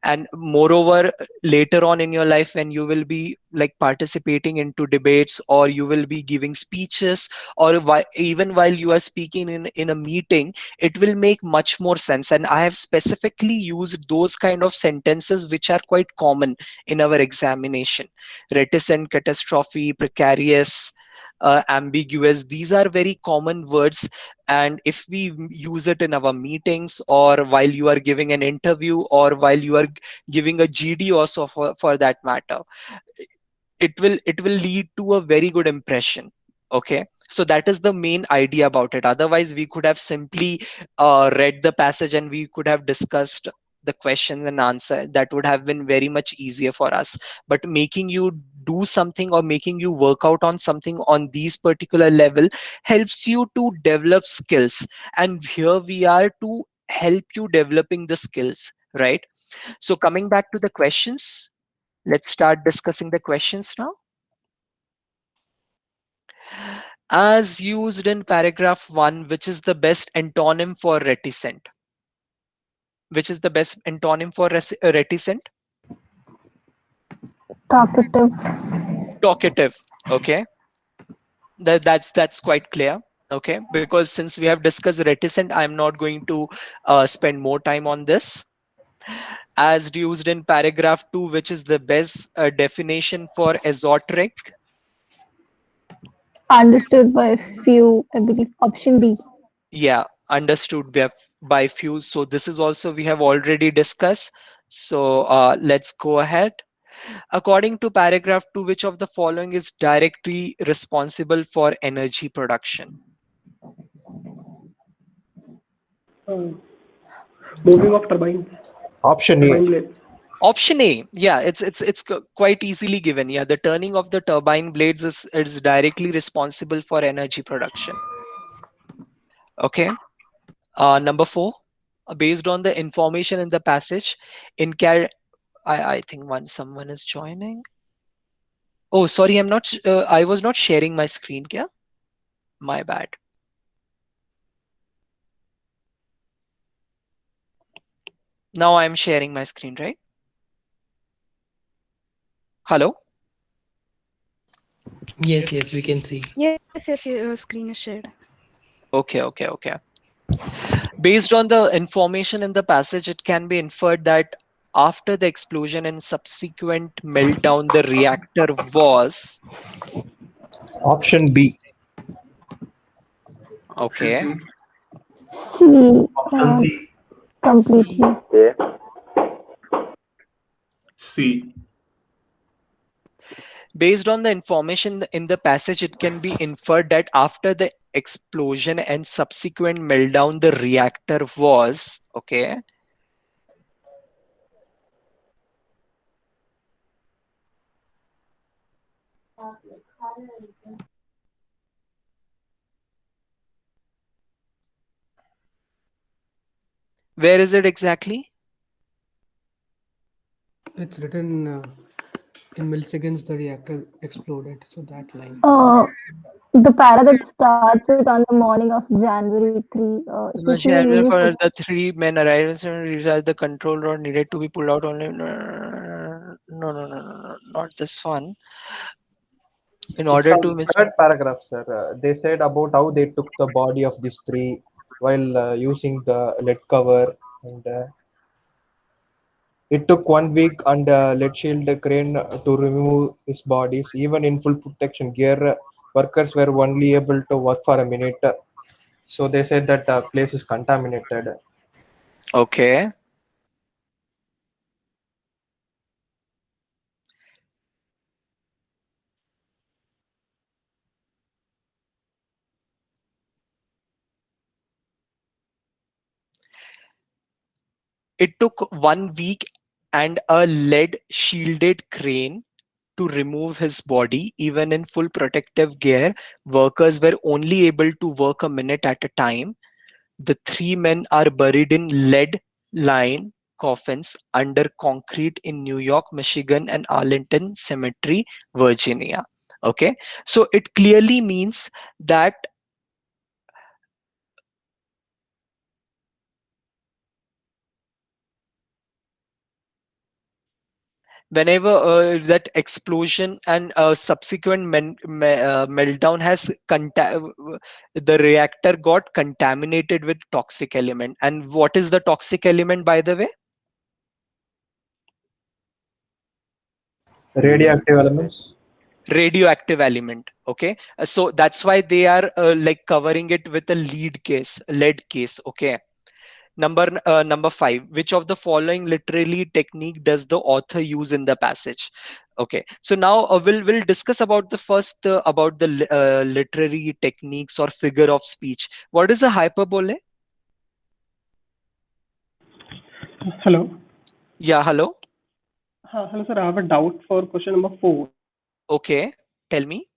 And moreover, later on in your life when you will be like participating into debates or you will be giving speeches, or even while you are speaking in a meeting, it will make much more sense. And I have specifically used those kind of sentences which are quite common in our examination: reticent, catastrophe, precarious, ambiguous. These are very common words, and if we use it in our meetings, or while you are giving an interview, or while you are giving a GD also, for that matter, it will lead to a very good impression. Okay, so that is the main idea about it. Otherwise we could have simply read the passage and we could have discussed the question and answer. That would have been very much easier for us. But making you do something or making you work out on something on these particular level helps you to develop skills, and here we are to help you developing the skills, right? So coming back to the questions, let's start discussing the questions now. As used in paragraph 1, which is the best antonym for reticent? Which is the best antonym for reticent? Talkative. Talkative. Okay, that's quite clear. Okay, because since we have discussed reticent, I'm not going to spend more time on this. As used in paragraph 2, which is the best definition for esoteric? Understood by few, I believe. Option B. Yeah, understood by few. So this is also we have already discussed. So let's go ahead. According to paragraph 2, which of the following is directly responsible for energy production? Uh, Moving of turbine Option A. turbine blade. Option A. Yeah, it's quite easily given. Yeah, the turning of the turbine blades is directly responsible for energy production. Okay. Number 4. Based on the information in the passage, in I think someone is joining. Oh, sorry, I was not sharing my screen. Yeah, my bad. Now I'm sharing my screen, right? Hello? Yes, yes, we can see. Yes, your screen is shared. Okay. Based on the information in the passage, it can be inferred that after the explosion and subsequent meltdown, the reactor was Option B. okay. C. Option C. Completely. Okay. C. Based on the information in the passage, it can be inferred that after the explosion and subsequent meltdown, the reactor was okay. Where is it exactly? It's written in milliseconds the reactor exploded. So that line. The para that starts with on the morning of January 3. If you see in English, For the three men arrived and realized the control rod needed to be pulled out only. No, not this one. In It's order on to third paragraph, sir. They said about how they took the body of these three while using the lead cover, and it took 1 week and lead shield crane to remove his bodies. Even in full protection gear, workers were only able to work for a minute. So they said that place is contaminated. okay. It took 1 week and a lead shielded crane to remove his body. Even in full protective gear, workers were only able to work a minute at a time. The three men are buried in lead lined coffins under concrete in New York, Michigan, and Arlington Cemetery, Virginia. Okay, so it clearly means that whenever that explosion and subsequent meltdown has the reactor got contaminated with toxic element. And what is the toxic element, by the way? Radioactive elements. Radioactive element. Okay. So that's why they are like covering it with a lead case. Okay. Number 5, which of the following literary technique does the author use in the passage? Okay, so now we'll discuss about the first about the literary techniques or figure of speech. What is a hyperbole? Hello. Yeah, hello. Hello, sir. I have a doubt for question number 4. Okay, tell me.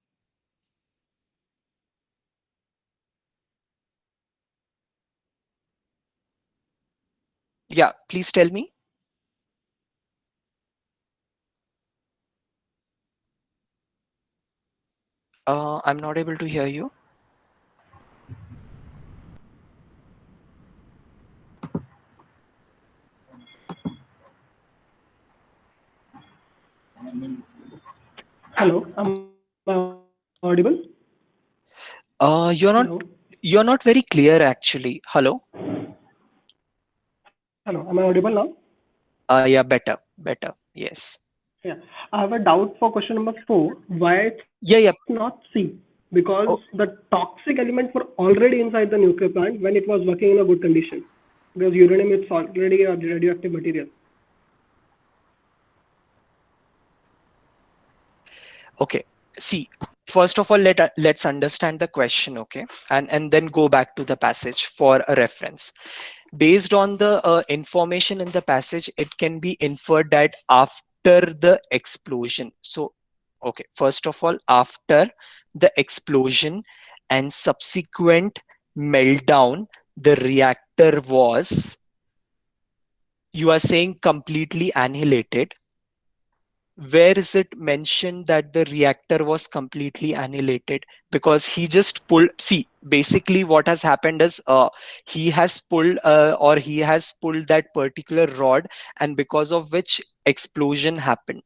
Yeah, please tell me. I'm not able to hear you. Hello. Am I audible? You're not. Hello. You're not very clear, actually. Hello. Hello. Am I audible now? Yeah, better. Yes. Yeah. I have a doubt for question number 4. Why it's Yeah. not C? Because Oh, the toxic elements were already inside the nuclear plant when it was working in a good condition. Because uranium is already a radioactive material. okay. See, first of all, let's understand the question, okay, and then go back to the passage for a reference. Based on the information in the passage, it can be inferred that after the explosion. So, okay, first of all, after the explosion and subsequent meltdown, the reactor was, you are saying, completely annihilated. Where is it mentioned that the reactor was completely annihilated? Because he just pulled, see, basically what has happened is he has pulled or he has pulled that particular rod, and because of which explosion happened.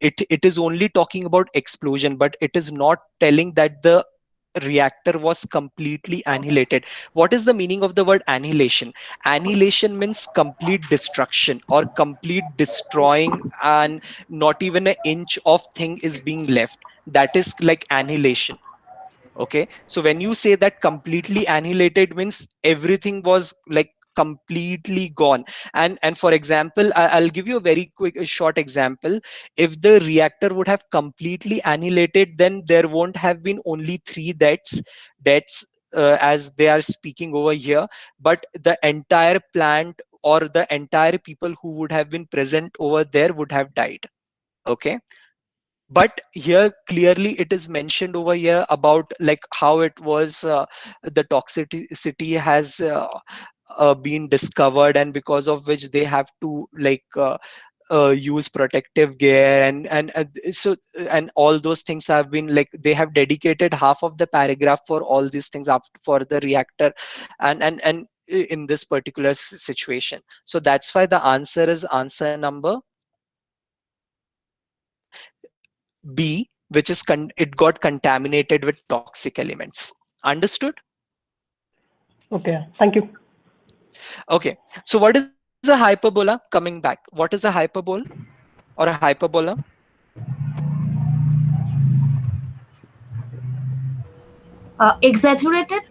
It is only talking about explosion, but it is not telling that the reactor was completely annihilated. What is the meaning of the word annihilation? Annihilation means complete destruction or complete destroying, and not even an inch of thing is being left. That is like annihilation. Okay, so when you say that completely annihilated means everything was like completely gone. And for example, I'll give you a very quick short example. If the reactor would have completely annihilated, then there won't have been only three deaths as they are speaking over here, but the entire plant or the entire people who would have been present over there would have died. Okay, but here clearly it is mentioned over here about like how it was the toxicity has been discovered, and because of which they have to use protective gear, and all those things have been like they have dedicated half of the paragraph for all these things up for the reactor, and in this particular situation. So that's why the answer is answer number B, which is it got contaminated with toxic elements. Understood? Okay, thank you. Okay. So what is a hyperbola? Coming back, what is a hyperbole or a hyperbola? Exaggerated.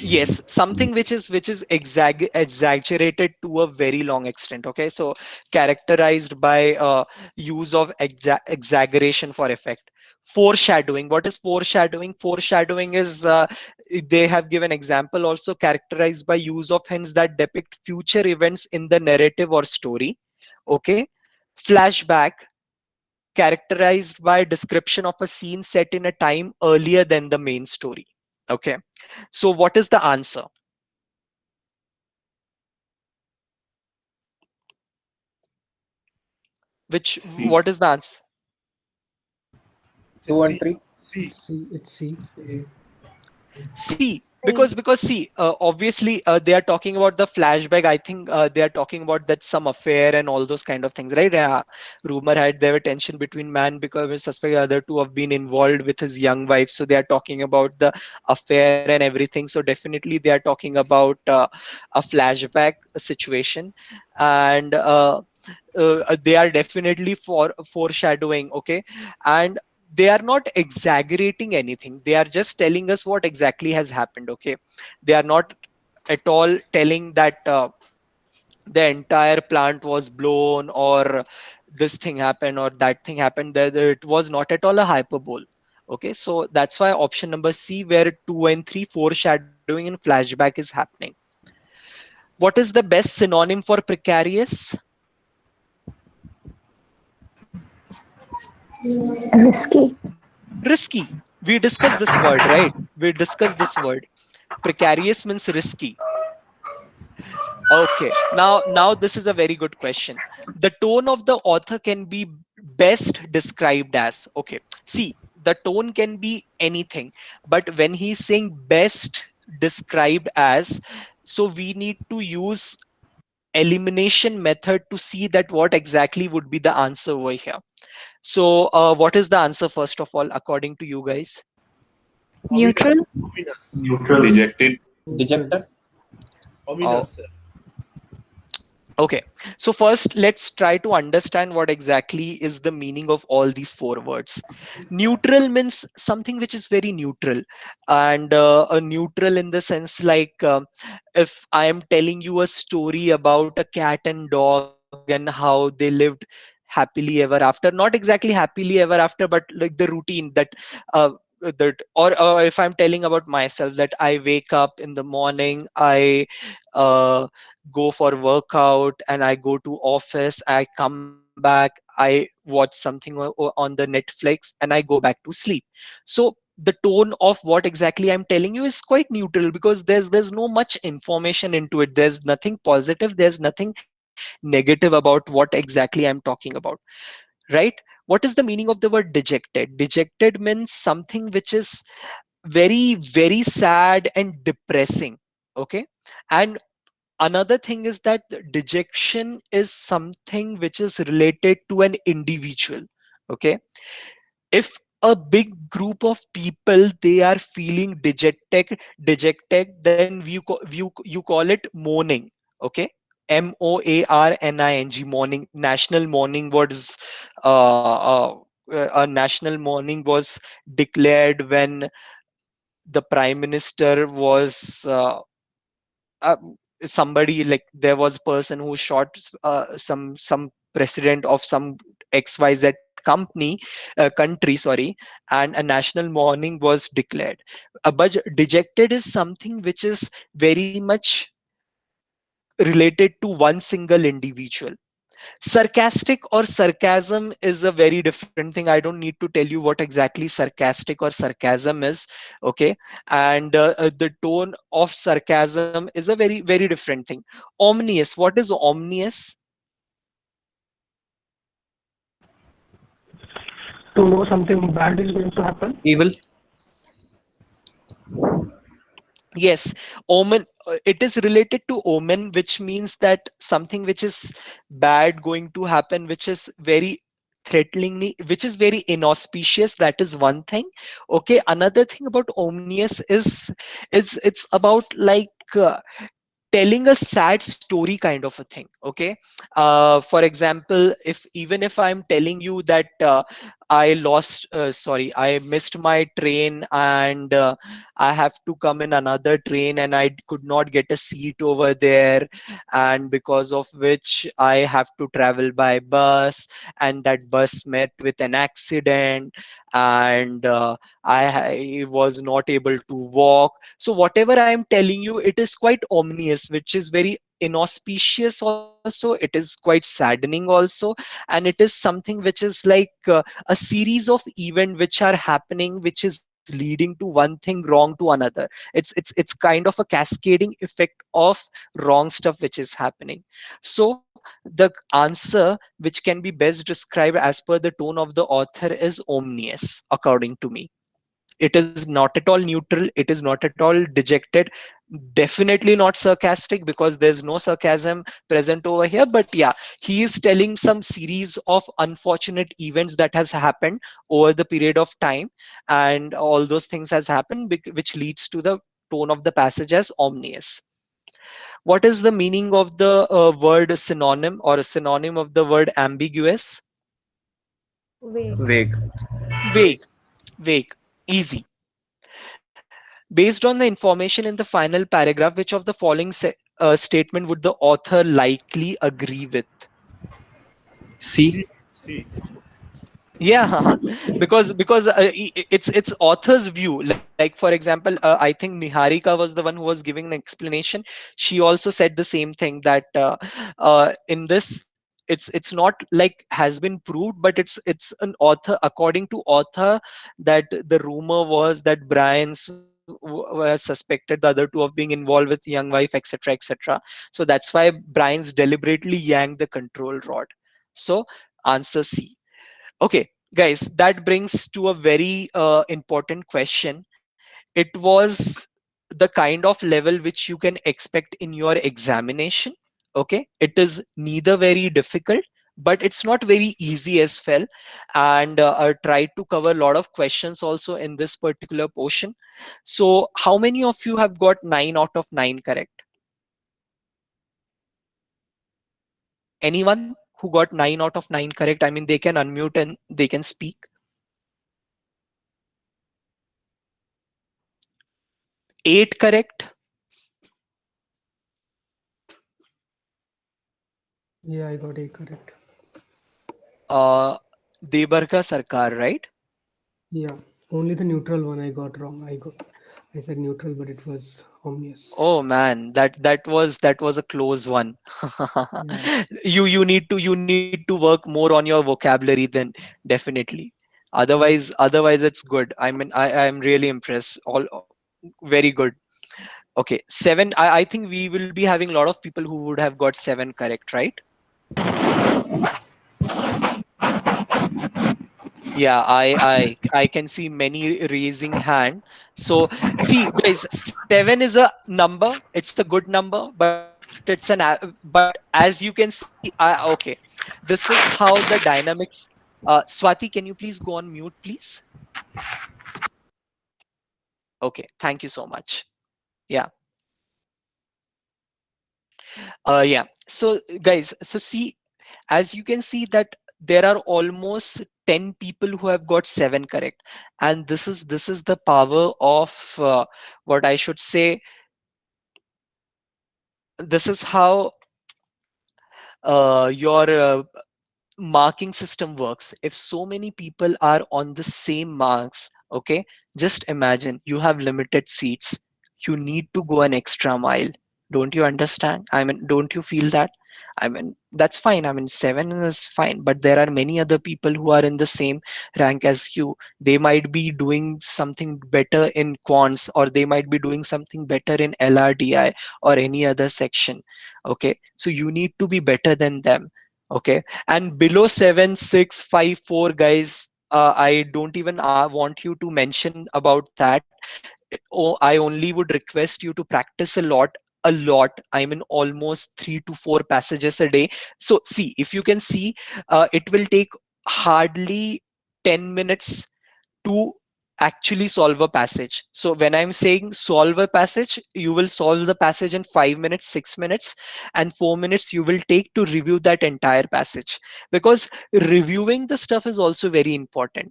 Yes, something which is exaggerated to a very long extent. Okay, so characterized by use of exaggeration for effect. Foreshadowing. What is foreshadowing? Foreshadowing is they have given example also, characterized by use of hints that depict future events in the narrative or story. Okay, flashback, characterized by description of a scene set in a time earlier than the main story. Okay, so what is the answer? Which, C. what is the answer? Just 2 and C. 3. C. C. It's C. C, because see, obviously they are talking about the flashback. I think they are talking about that some affair and all those kind of things, right? Yeah, rumor had there were tension between man because we suspect the other two have been involved with his young wife, so they are talking about the affair and everything. So definitely they are talking about a flashback situation, and they are definitely foreshadowing. Okay, and they are not exaggerating anything, they are just telling us what exactly has happened. Okay, they are not at all telling that the entire plant was blown, or this thing happened or that thing happened. It was not at all a hyperbole. Okay, so that's why option number C, where 2 and 3, foreshadowing and flashback, is happening. What is the best synonym for precarious? Risky. Risky. We discussed this word, right? We discussed this word. Precarious means risky. Okay, now this is a very good question. The tone of the author can be best described as, okay, see, the tone can be anything, but when he's saying best described as, so we need to use elimination method to see that what exactly would be the answer over here. So what is the answer first of all according to you guys? Neutral. Ominous. Ominous. Neutral. Dejected. Neutral. Dejected. Oh, Ominous, sir. okay, so first let's try to understand what exactly is the meaning of all these four words. Neutral means something which is very neutral, and a neutral in the sense like if I am telling you a story about a cat and dog and how they lived happily ever after, not exactly happily ever after, but like the routine that uh, or if I'm telling about myself, that I wake up in the morning, I uh, go for workout, and I go to office, I come back, I watch something on the Netflix, and I go back to sleep. So the tone of what exactly I'm telling you is quite neutral, because there's no much information into it, there's nothing positive, there's nothing negative about what exactly I'm talking about, right? What is the meaning of the word dejected? Dejected means something which is very, very sad and depressing. Okay, and another thing is that dejection is something which is related to an individual. Okay, if a big group of people, they are feeling dejected, then you call it mourning. Okay, mourning, morning, national mourning was a national mourning was declared when the prime minister was uh, somebody, like there was a person who shot some president of some xyz company country, sorry, and a national mourning was declared. But dejected is something which is very much related to one single individual. Sarcastic or sarcasm is a very different thing. I don't need to tell you what exactly sarcastic or sarcasm is. Okay, and the tone of sarcasm is a very different thing. Ominous, what is ominous? To know something bad is going to happen. Evil. Yes, omen. It is related to omen, which means that something which is bad going to happen, which is very threatening, which is very inauspicious. That is one thing. Okay, another thing about ominous is it's about like telling a sad story kind of a thing. Okay, for example, if even if I'm telling you that I missed my train, and I have to come in another train and I could not get a seat over there, and because of which I have to travel by bus, and that bus met with an accident, and I was not able to walk. So whatever I am telling you, it is quite ominous, which is very inauspicious also, it is quite saddening also, and it is something which is like a series of events which are happening, which is leading to one thing wrong to another. It's kind of a cascading effect of wrong stuff which is happening. So the answer which can be best described as per the tone of the author is omnious, according to me. It is not at all neutral, it is not at all dejected, definitely not sarcastic, because there's no sarcasm present over here. But yeah, he is telling some series of unfortunate events that has happened over the period of time, and all those things has happened, which leads to the tone of the passage as omnious. What is the meaning of the word synonym, or a synonym of the word ambiguous? Vague. Vague. Vague. Vague. Easy. Based on the information in the final paragraph, which of the following statement would the author likely agree with? C. See. Yeah, because it's author's view. Like for example, I think Niharika was the one who was giving an explanation. She also said the same thing, that in this, it's not like has been proved, but it's an author, according to author, that the rumor was that Brian's were suspected, the other two, of being involved with young wife, etc., etc. So that's why Brian's deliberately yanked the control rod. So answer C. Okay, guys, that brings to a very important question. It was the kind of level which you can expect in your examination. Okay, it is neither very difficult, but it's not very easy as well. And I tried to cover a lot of questions also in this particular portion. So how many of you have got 9 out of 9 correct? Anyone who got 9 out of 9 correct? I mean, they can unmute and they can speak. 8 correct? Yeah, I got A correct. uh Debarka Sarkar, right? Yeah, only the neutral one I got wrong. I said neutral, but it was omnious. Oh man, that was a close one. Yeah. You need to work more on your vocabulary then, definitely. Yeah. Otherwise it's good. I mean, I'm really impressed. All very good. Okay, 7. I think we will be having a lot of people who would have got 7 correct, right? Yeah, I can see many raising hand. So see, guys, 7 is a number. It's a good number, but but as you can see, okay, this is how the dynamics. Swati, can you please go on mute, please? Okay, thank you so much. Yeah. Yeah. So guys, so see, as you can see that there are almost 10 people who have got 7 correct, and this is the power of what I should say. This is how your marking system works. If so many people are on the same marks, okay, just imagine you have limited seats, you need to go an extra mile. Don't you understand? I mean, don't you feel that? I mean, that's fine. I mean, 7 is fine, but there are many other people who are in the same rank as you. They might be doing something better in quants, or they might be doing something better in LRDI or any other section. Okay, so you need to be better than them. Okay, and below 7, 6, 5, 4, guys, I don't even want you to mention about that. Oh, I only would request you to practice a lot. I mean, almost 3 to 4 passages a day. So see, if you can see, it will take hardly 10 minutes to actually solve a passage. So when I'm saying solve a passage, you will solve the passage in 5 minutes, 6 minutes, and 4 minutes you will take to review that entire passage. Because reviewing the stuff is also very important.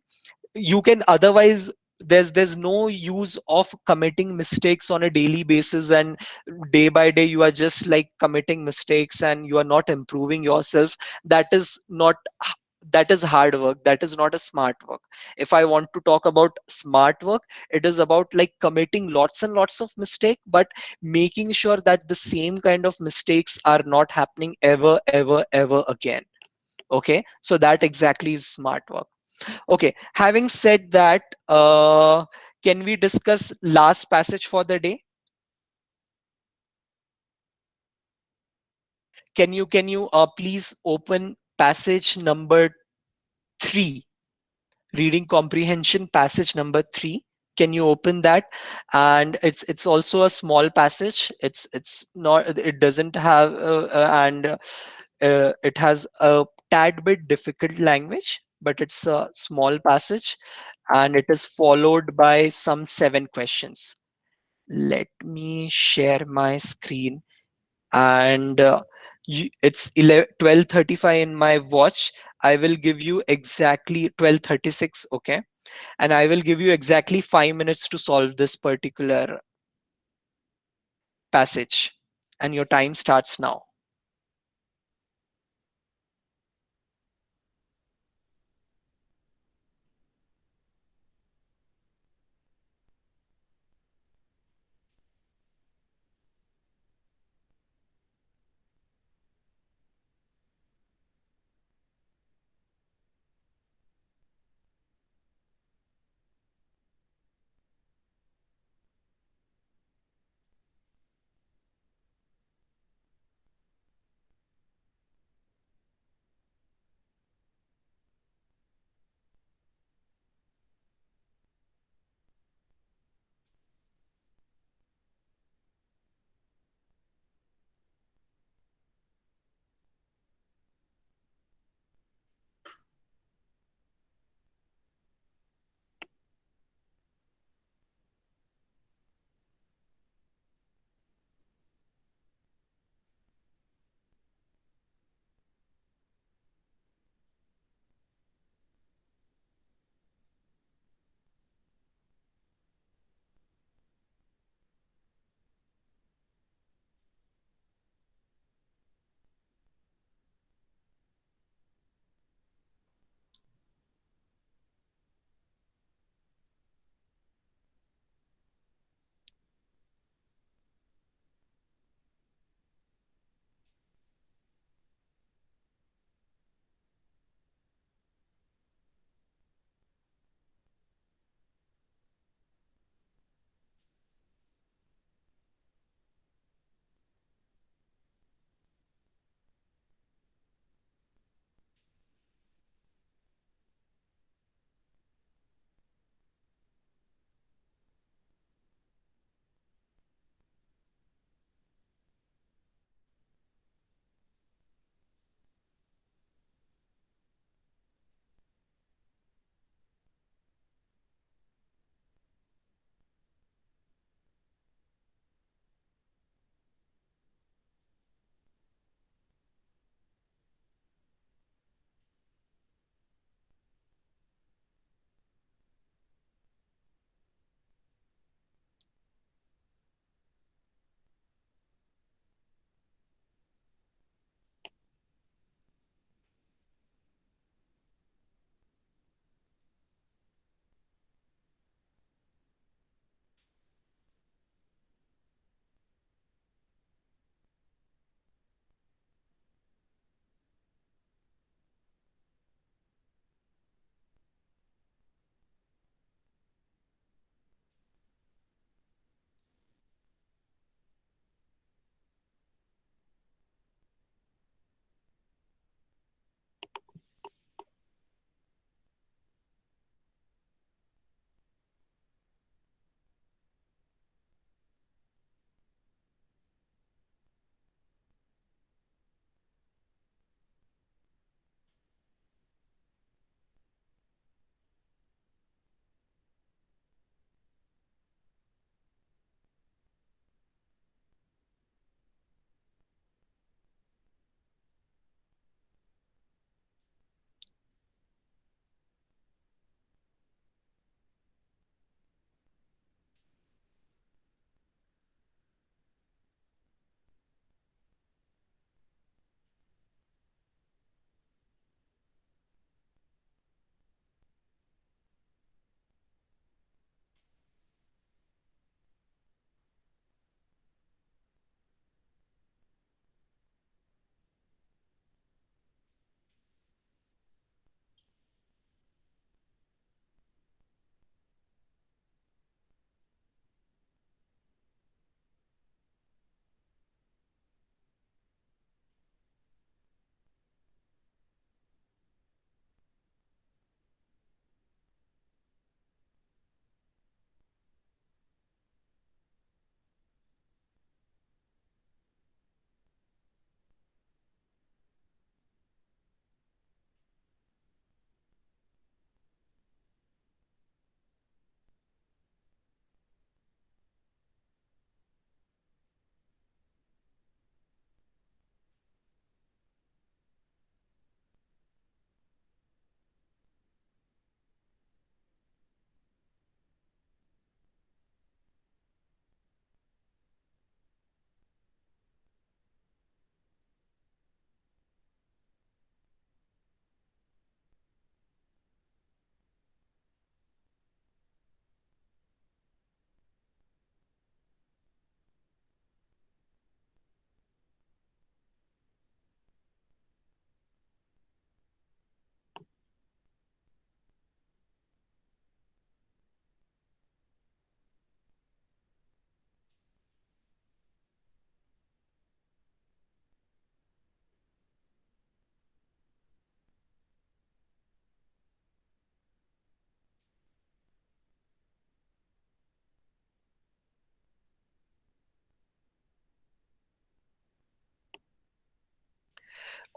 You can otherwise, there's no use of committing mistakes on a daily basis, and day by day you are just like committing mistakes and you are not improving yourself. That is not, that is hard work, that is not a smart work. If I want to talk about smart work, it is about like committing lots and lots of mistake, but making sure that the same kind of mistakes are not happening ever ever ever again. Okay, so that exactly is smart work. Okay, having said that, can we discuss last passage for the day? Can you please open passage number 3, reading comprehension passage number 3? Can you open that? And it's also a small passage. It's not, it doesn't have and it has a tad bit difficult language, but it's a small passage, and it is followed by some 7 questions. Let me share my screen. And it's 12:35 in my watch. I will give you exactly 12:36. Okay, and I will give you exactly 5 minutes to solve this particular passage, and your time starts now.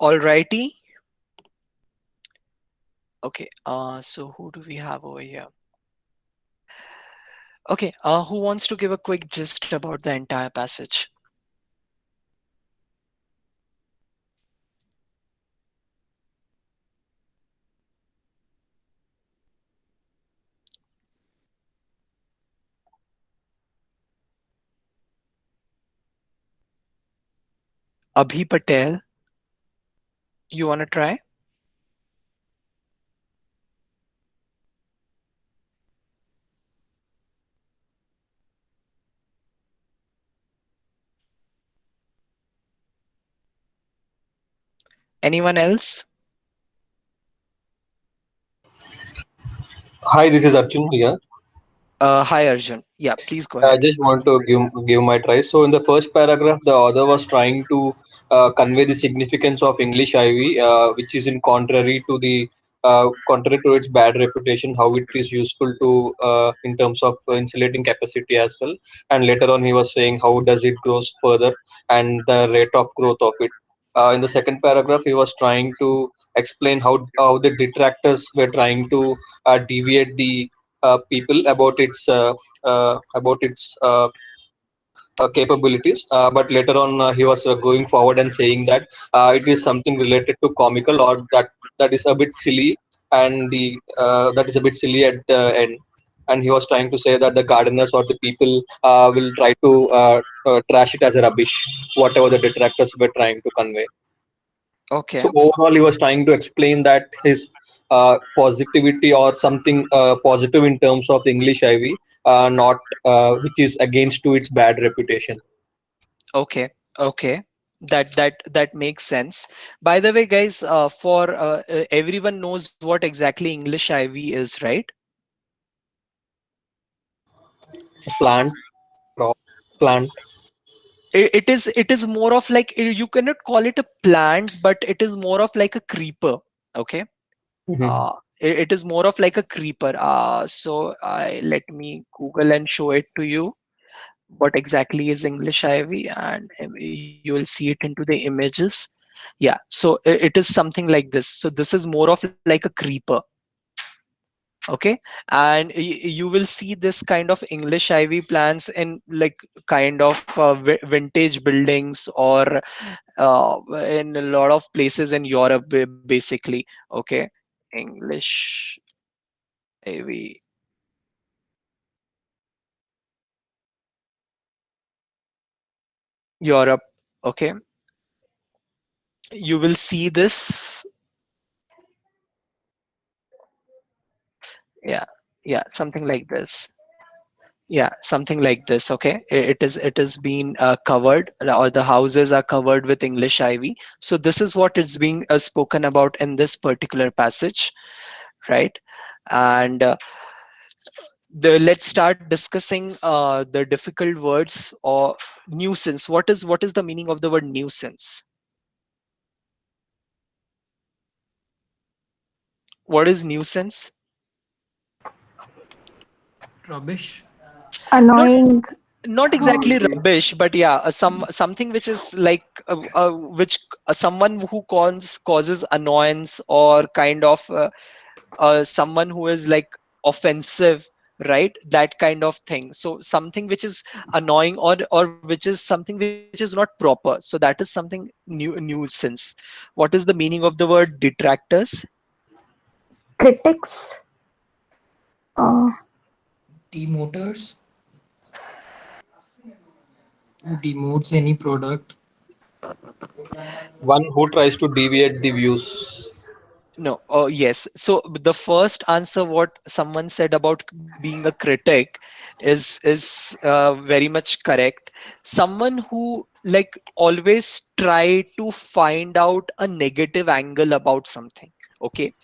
Alrighty. Okay. So who do we have over here? Okay. Who wants to give a quick gist about the entire passage? Abhi Patel, you wanna try? Anyone else? Hi, this is Arjun here. Hi Arjun. Yeah, please go I ahead. just want to give my try. So in the first paragraph, the author was trying to convey the significance of English IV, which is in contrary to its bad reputation, how it is useful to in terms of insulating capacity as well. And later on, he was saying how does it grows further and the rate of growth of it. In the second paragraph, he was trying to explain how the detractors were trying to deviate the people about its capabilities. But later on, he was going forward and saying that it is something related to comical or that is a bit silly and the that is a bit silly at the end. And he was trying to say that the gardeners or the people will try to trash it as a rubbish, whatever the detractors were trying to convey. So Okay. overall, he was trying to explain that his positivity or something positive in terms of English IV, not which is against to its bad reputation. Okay. Okay. That makes sense. By the way, guys, for everyone knows what exactly English IV is, right? It's a plant, crop, plant. It is more of like you cannot call it a plant, but it is more of like a creeper. Okay. Mhm. It is more of like a creeper. So I let me Google and show it to you. What exactly is English IV, and you will see it into the images. Yeah. So it is something like this. So this is more of like a creeper. Okay. And you will see this kind of English IV plants in like kind of vintage buildings or in a lot of places in Europe, basically. Okay. English IV Europe. Okay. You will see this. Yeah. Yeah, something like this. Yeah, something like this. Okay. It is being covered, or the houses are covered with English ivy. So this is what is being spoken about in this particular passage, right? And let's start discussing the difficult words. Or nuisance, what is the meaning of the word nuisance? What is nuisance? Rubbish. not Annoying. not exactly rubbish, but yeah, something which is like which someone who causes annoyance, or kind of someone who is like offensive, right? That kind of thing. So something which is annoying, or which is something which is not proper, so that is something nuisance. What is the meaning of the word detractors? Critics. Uh, Demoters. Who demotes any product. One who tries to deviate the views. No. Oh, yes. So the first answer, what someone said about being a critic, is very much correct. Someone who like always try to find out a negative angle about something. Okay.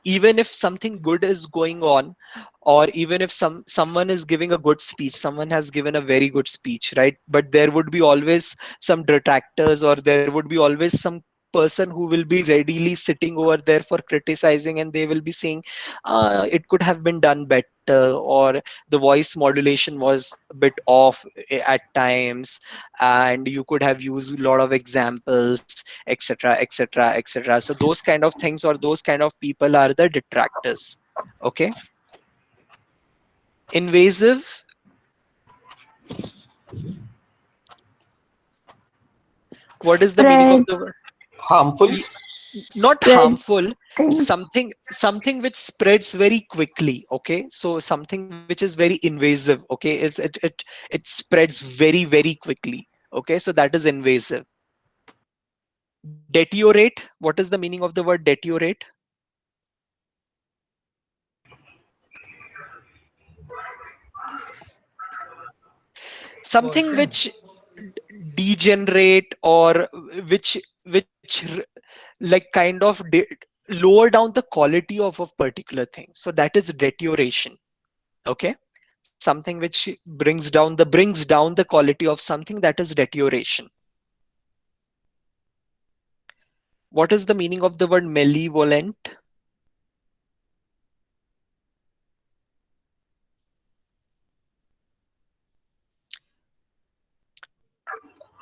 Even if something good is going on, or even if someone is giving a good speech, someone has given a very good speech, right? But there would be always some detractors, or there would be always some person who will be readily sitting over there for criticizing, and they will be saying it could have been done better, or the voice modulation was a bit off at times, and you could have used a lot of examples, etc., etc., etc. So those kind of things or those kind of people are the detractors. Okay. Invasive, what is the meaning of Spread, the word? Harmful. Y- Not spread harmful, things. something which spreads very quickly. Okay, so something which is very invasive. Okay, it spreads very very quickly. Okay, so that is invasive. Deteriorate, what is the meaning of the word deteriorate? Something Worsen. which degenerate, or which like kind of lower down the quality of a particular thing, so that is deterioration. Okay, something which brings down the quality of something, that is deterioration. What is the meaning of the word malevolent?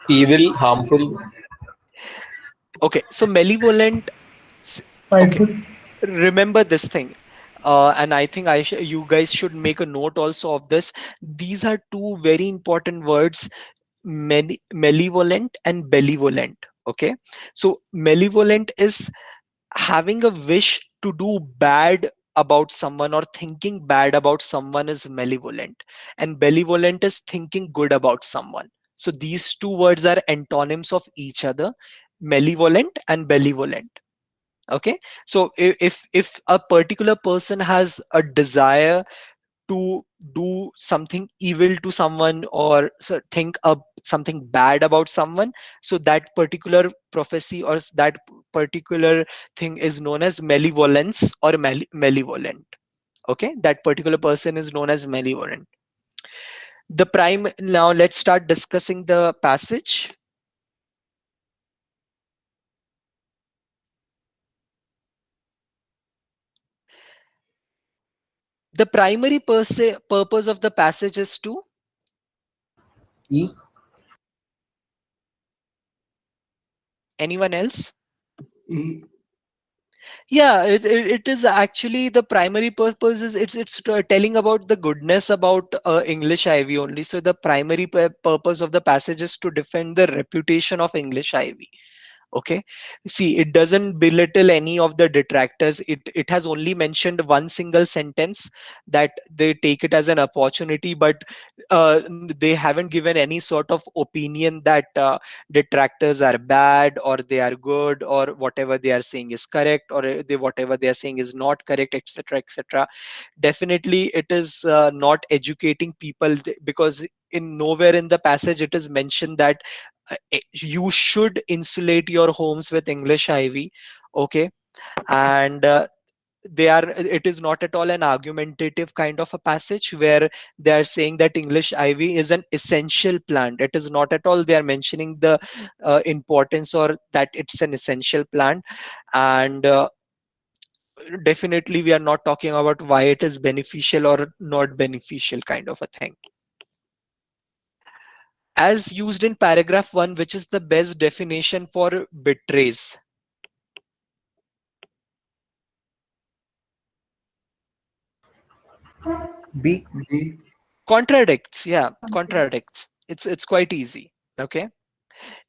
Evil, harmful. Okay, so malevolent. Okay, Spiteful. remember this thing, and I think you guys should make a note also of this. These are two very important words, malevolent and benevolent. Okay, so malevolent is having a wish to do bad about someone, or thinking bad about someone is malevolent, and benevolent is thinking good about someone. So these two words are antonyms of each other, malevolent and benevolent. Okay, so if a particular person has a desire to do something evil to someone, or think up something bad about someone, so that particular prophecy or that particular thing is known as malevolence or malevolent. Okay, that particular person is known as malevolent. The prime Now let's start discussing the passage. The primary purpose of the passage is to E. anyone else? E. Yeah, it is actually the primary purpose is it's telling about the goodness about English Ivy only. So the primary purpose of the passage is to defend the reputation of English Ivy. Okay, see, it doesn't belittle any of the detractors. It has only mentioned one single sentence, that they take it as an opportunity, but they haven't given any sort of opinion that detractors are bad or they are good, or whatever they are saying is correct, or whatever they are saying is not correct, etc., etc. Definitely it is not educating people, because in nowhere in the passage it is mentioned that you should insulate your homes with English ivy. Okay, and it is not at all an argumentative kind of a passage where they are saying that English ivy is an essential plant. It is not at all they are mentioning the importance, or that it's an essential plant. And definitely we are not talking about why it is beneficial or not beneficial kind of a thing. As used in paragraph 1, which is the best definition for betrays? B. Contradicts. Yeah, contradicts. It's quite easy. Okay,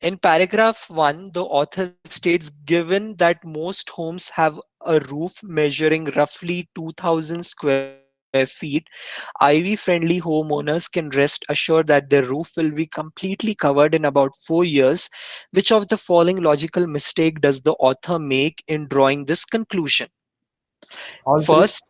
in paragraph 1 the author states, given that most homes have a roof measuring roughly 2000 square feet, ivy friendly homeowners can rest assured that their roof will be completely covered in about 4 years. Which of the following logical mistake does the author make in drawing this conclusion? All three. First,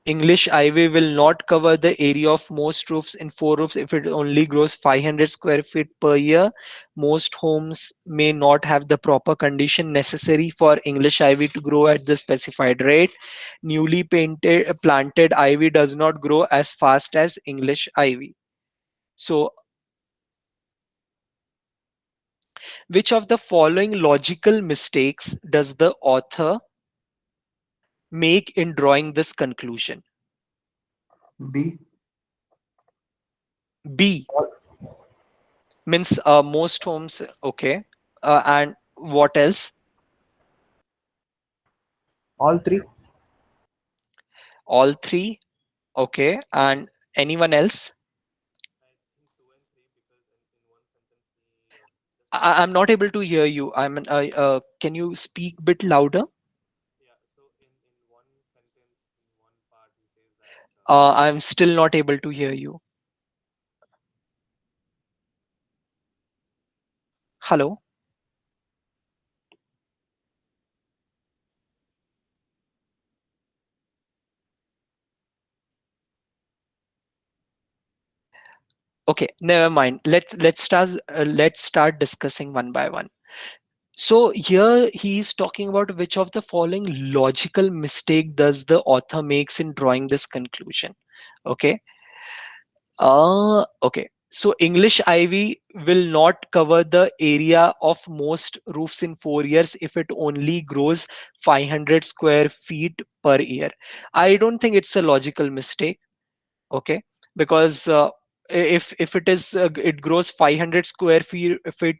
English ivy will not cover the area of most roofs in 4 roofs if it only grows 500 square feet per year. Most homes may not have the proper condition necessary for English ivy to grow at the specified rate. Newly planted ivy does not grow as fast as English ivy. So Which of the following logical mistakes does the author make in drawing this conclusion? B. B means most homes. Okay. And what else? All three. All three. Okay. And anyone else? I'm not able to hear you. Can you speak bit louder? I'm still not able to hear you. Hello. Okay, never mind. Let's start discussing one by one. So here he is talking about which of the following logical mistake does the author makes in drawing this conclusion. Okay. Okay. So English ivy will not cover the area of most roofs in 4 years if it only grows 500 square feet per year. I don't think it's a logical mistake. Okay, because if it is it grows 500 square feet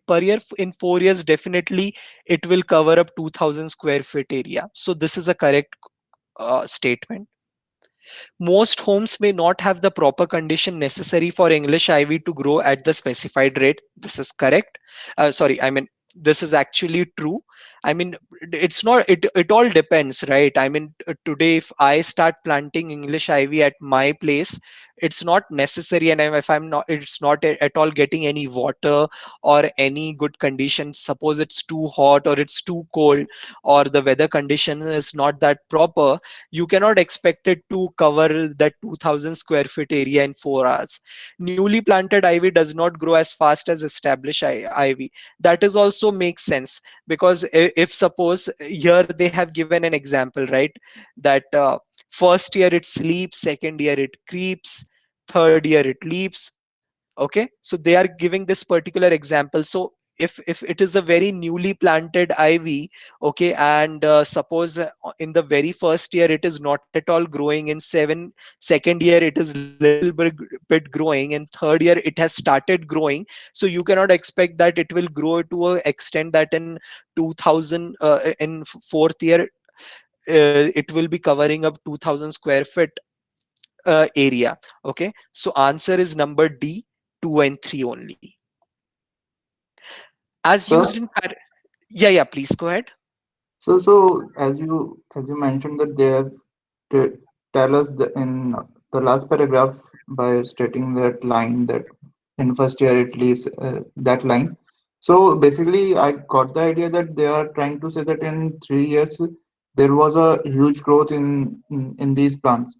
per year, in 4 years definitely it will cover up 2000 square feet area. So this is a correct statement. Most homes may not have the proper condition necessary for English ivy to grow at the specified rate. This is correct. Sorry, I mean, this is actually true. I mean, it's not, it all depends, right? I mean, today, if I start planting English ivy at my place, it's not necessary. And if I'm not, it's not at all getting any water or any good condition. Suppose it's too hot or it's too cold or the weather condition is not that proper, you cannot expect it to cover that 2000 square feet area in 4 hours. Newly planted ivy does not grow as fast as established ivy. That is also makes sense, because if suppose here they have given an example, right, that first year it sleeps, second year it creeps, third year it leaves. Okay, so they are giving this particular example. So if it is a very newly planted ivy, okay, and suppose in the very first year it is not at all growing, in second year it is little bit growing, in third year it has started growing, so you cannot expect that it will grow to a extent that in 2000 in fourth year it will be covering up 2000 square feet area. Okay, so answer is number D, 2 and 3 only. As used So, in yeah, yeah, please go ahead. so as you mentioned that they have to tell us in the last paragraph by stating that line that in first year it leaves that line. So basically, I got the idea that they are trying to say that in 3 years there was a huge growth in these plants.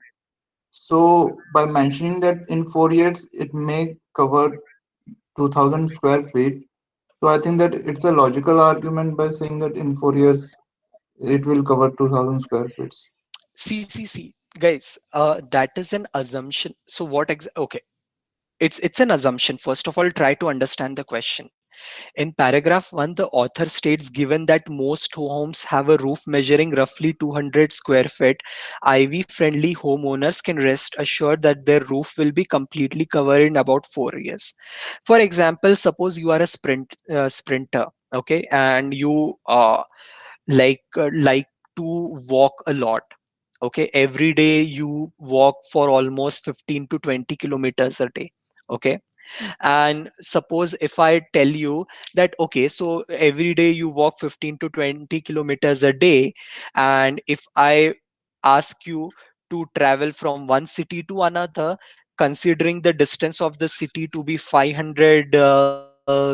So by mentioning that in 4 years it may cover 2000 square feet, so I think that it's a logical argument by saying that in 4 years it will cover 2000 square feet. See, guys, that is an assumption. So okay, it's an assumption. First of all, try to understand the question. In paragraph 1, the author states, given that most homes have a roof measuring roughly 200 square feet, ivy friendly homeowners can rest assured that their roof will be completely covered in about 4 years. For example, suppose you are a sprinter, okay, and you like to walk a lot. Okay, every day you walk for almost 15 to 20 kilometers a day. Okay, and suppose if I tell you that, okay, so every day you walk 15 to 20 kilometers a day, and if I ask you to travel from one city to another, considering the distance of the city to be 500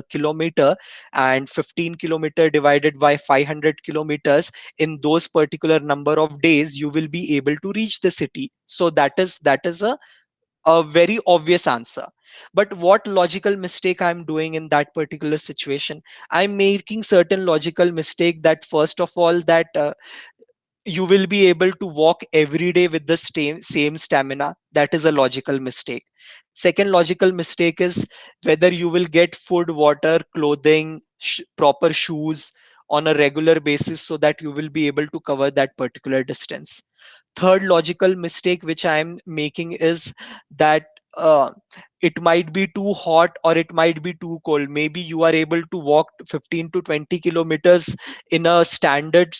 kilometer, and 15 kilometer divided by 500 kilometers, in those particular number of days you will be able to reach the city. So that is a very obvious answer. But what logical mistake I'm doing in that particular situation? I'm making certain logical mistake, that first of all, that you will be able to walk every day with the same stamina. That is a logical mistake. Second logical mistake is whether you will get food, water, clothing, proper shoes on a regular basis so that you will be able to cover that particular distance. Third logical mistake which I am making is that it might be too hot or it might be too cold. Maybe you are able to walk 15 to 20 kilometers in a standard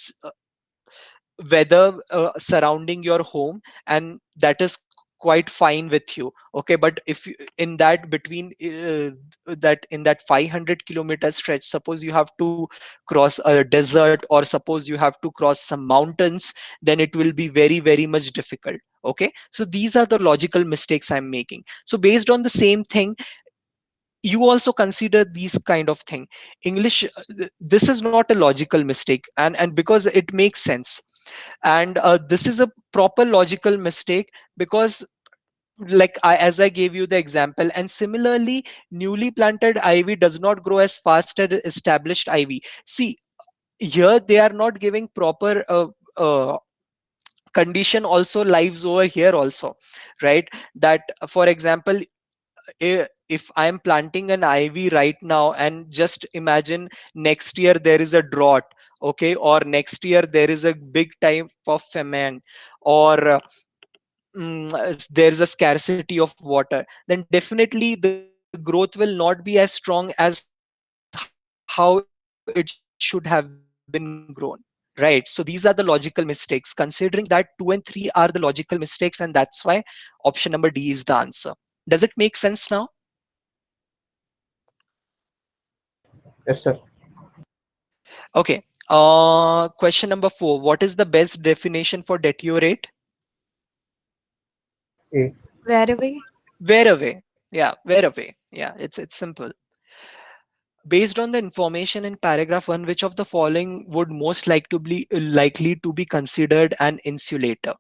weather surrounding your home, and that is quite fine with you. Okay, but if you, in that between that in that 500-kilometer stretch, suppose you have to cross a desert, or suppose you have to cross some mountains, then it will be very, very much difficult. Okay, so these are the logical mistakes I'm making. So based on the same thing, you also consider these kind of thing. English, this is not a logical mistake, and because it makes sense. And this is a proper logical mistake, because like as I gave you the example, and similarly, newly planted ivy does not grow as fast as established ivy. See, here they are not giving proper condition also lives over here also, right? That for example, if I'm planting an ivy right now, and just imagine next year there is a drought, okay, or next year there is a big time of famine, or there's a scarcity of water, then definitely the growth will not be as strong as how it should have been grown. Right? So these are the logical mistakes. Considering that 2 and 3 are the logical mistakes, and that's why option number D is the answer. Does it make sense now? Yes, sir. Okay. Question number 4. What is the best definition for deteriorate? A. Wherever. Wear away. Yeah, wear away. Yeah, it's simple. Based on the information in paragraph 1, which of the following would most likely to be considered an insulator?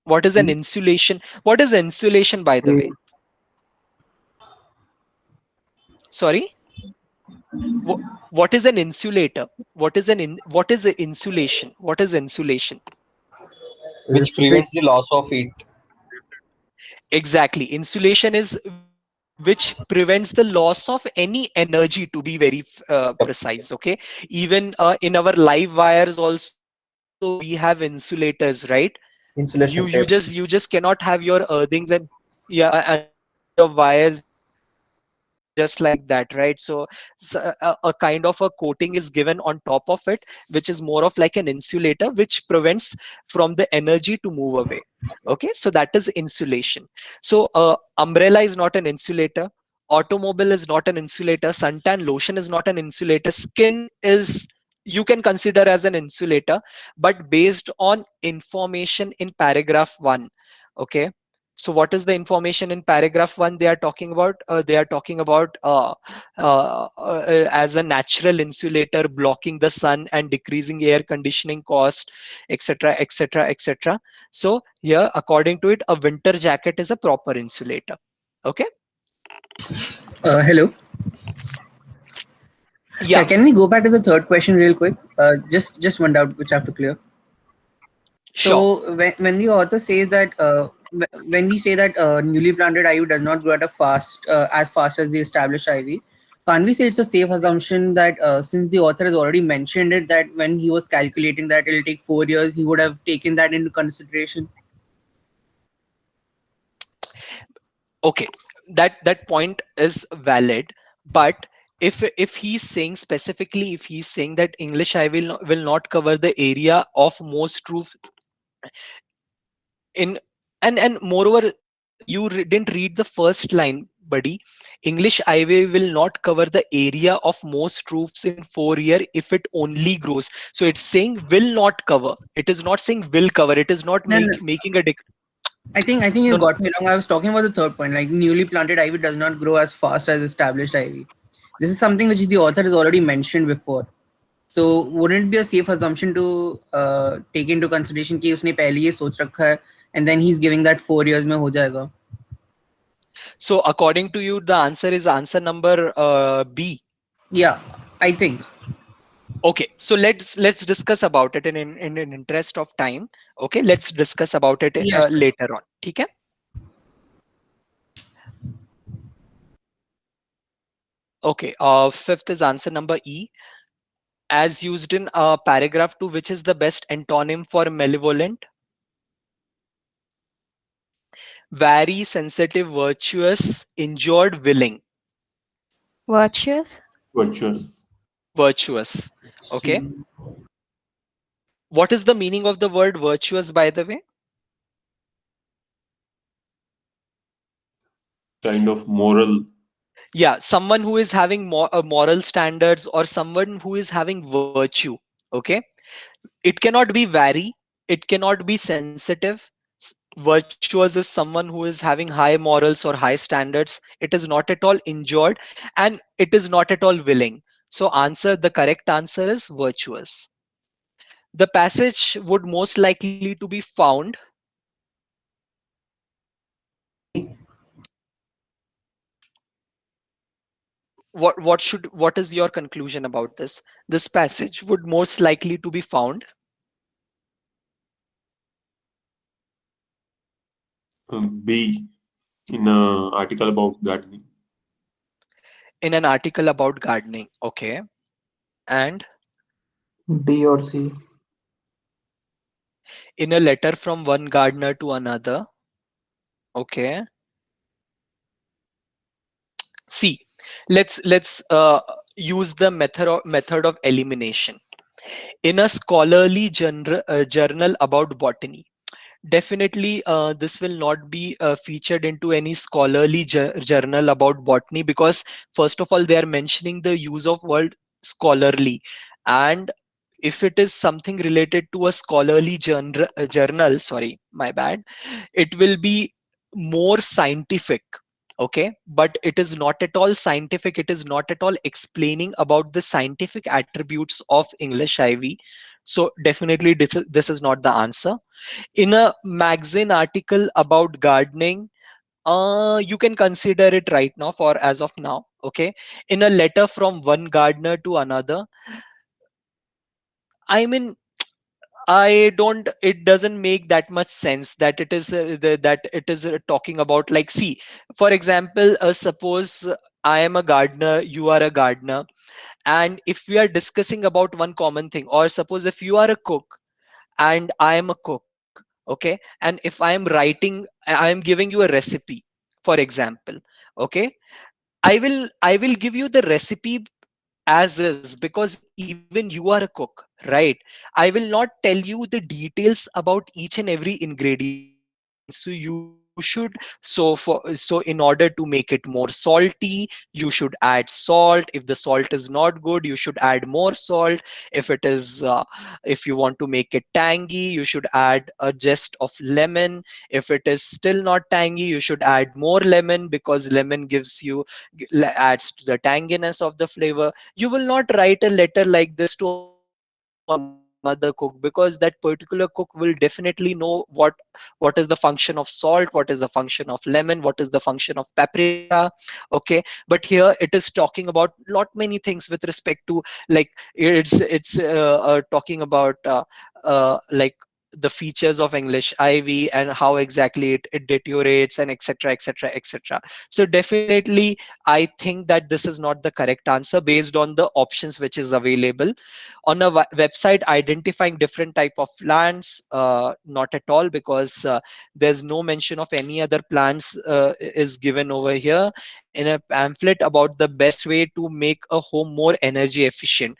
What is an C. insulation? What is insulation, by the A. way? Sorry? Wh- what is an insulator? What is a insulation? What is insulation? which Restrict. prevents the loss of heat. Exactly. Insulation is which prevents the loss of any energy, to be very Yep. precise. Okay. Even in our live wires also we have insulators, right? Insulation tape. You just cannot have your earthings and yeah, and your wires just like that, right? So a kind of a coating is given on top of it, which is more of like an insulator, which prevents from the energy to move away. Okay, so that is insulation. So umbrella is not an insulator, automobile is not an insulator, suntan lotion is not an insulator, skin is, you can consider as an insulator, but based on information in paragraph 1. Okay, so what is the information in paragraph 1 they are talking about? They are talking about as a natural insulator, blocking the sun and decreasing air conditioning cost, etc, etc, etc. So here, according to it, a winter jacket is a proper insulator. Okay. Hello. Yeah, Yeah, can we go back to the third question real quick? Just one doubt which I have to clear. sure. So when the author says that when we say that newly planted ivy does not grow at a fast as fast as the established ivy, can't we say it's a safe assumption that since the author has already mentioned it, that when he was calculating that it'll take 4 years, he would have taken that into consideration? Okay, that point is valid, but if he's saying specifically, if he's saying that English I will not cover the area of most roofs in, and moreover, you didn't read the first line, buddy. English highway will not cover the area of most roofs in 4 year if it only grows. So it's saying will not cover, it is not saying will cover, it is not No, no. making a I think you no, no. got me wrong. I was talking about the third point, like newly planted ivy does not grow as fast as established ivy. This is something which the author has already mentioned before. So wouldn't it be a safe assumption to take into consideration कि उसने पहले ये सोच रखा है and then he's giving that 4 years में हो जाएगा? So according to you, the answer is answer number B. Yeah, I think. Okay, so let's discuss about it in an interest of time. Okay, let's discuss about it Yeah, sure. later on. ठीक है? Okay. Fifth is answer number E. As used in paragraph 2, which is the best antonym for malevolent? Wary, sensitive, virtuous, injured, willing. Virtuous. Virtuous. Virtuous. Okay. What is the meaning of the word virtuous, by the way? Kind of moral. Yeah, someone who is having moral standards, or someone who is having virtue. Okay. It cannot be wary, it cannot be sensitive. Virtuous is someone who is having high morals or high standards. It is not at all injured, and it is not at all willing. So the correct answer is virtuous. The passage would most likely to be found. What is your conclusion about this? This passage would most likely to be found B, in an article about gardening. in an article about gardening. Okay. And D or C. in a letter from one gardener to another. Okay. See, let's use the method of elimination. In a scholarly journal about botany, definitely this will not be featured into any scholarly journal about botany, because first of all they are mentioning the use of word scholarly. And if it is something related to a scholarly journal, sorry, my bad, it will be more scientific. Okay, but it is not at all scientific, it is not at all explaining about the scientific attributes of English IV. So definitely this is not the answer. In a magazine article about gardening, you can consider it right now, for as of now. Okay. In a letter from one gardener to another, I mean, I don't, it doesn't make that much sense that it is that it is talking about, like, see, for example, suppose I am a gardener, you are a gardener, and if we are discussing about one common thing, or suppose if you are a cook and I am a cook. Okay. And if I am writing, I am giving you a recipe, for example. Okay. I will give you the recipe as is, because even you are a cook, right? I will not tell you the details about each and every ingredient. So you should, so in order to make it more salty, you should add salt. If the salt is not good, you should add more salt. If you want to make it tangy, you should add a zest of lemon. If it is still not tangy, you should add more lemon, because lemon adds to the tanginess of the flavor. You will not write a letter like this to a mother cook, because that particular cook will definitely know what is the function of salt, what is the function of lemon, what is the function of paprika. Okay. But here it is talking about lot many things with respect to, like, it's talking about like the features of English IV, and how exactly it deteriorates, and etc etc etc. So definitely I think that this is not the correct answer based on the options which is available on a website identifying different type of plants. Not at all, because there's no mention of any other plants is given over here in a pamphlet about the best way to make a home more energy efficient.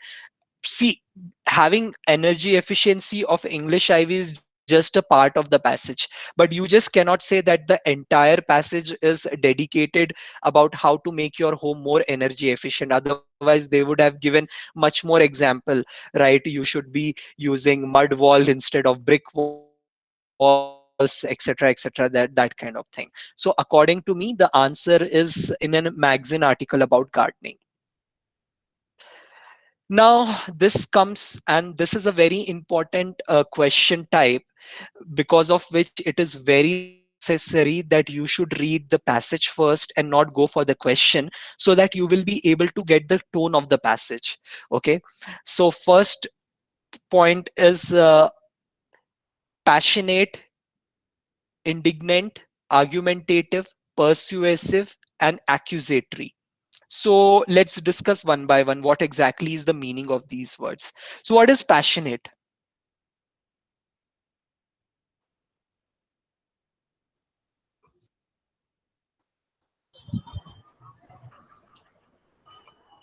See, having energy efficiency of English IV is just a part of the passage, but you just cannot say that the entire passage is dedicated about how to make your home more energy efficient. Otherwise they would have given much more example, right? You should be using mud walls instead of brick walls, etc etc, that kind of thing. So according to me, the answer is in a magazine article about gardening. Now this comes, and this is a very important question type, because of which it is very necessary that you should read the passage first and not go for the question, so that you will be able to get the tone of the passage. Okay. So first point is passionate, indignant, argumentative, persuasive, and accusatory. So let's discuss one by one what exactly is the meaning of these words. So what is passionate?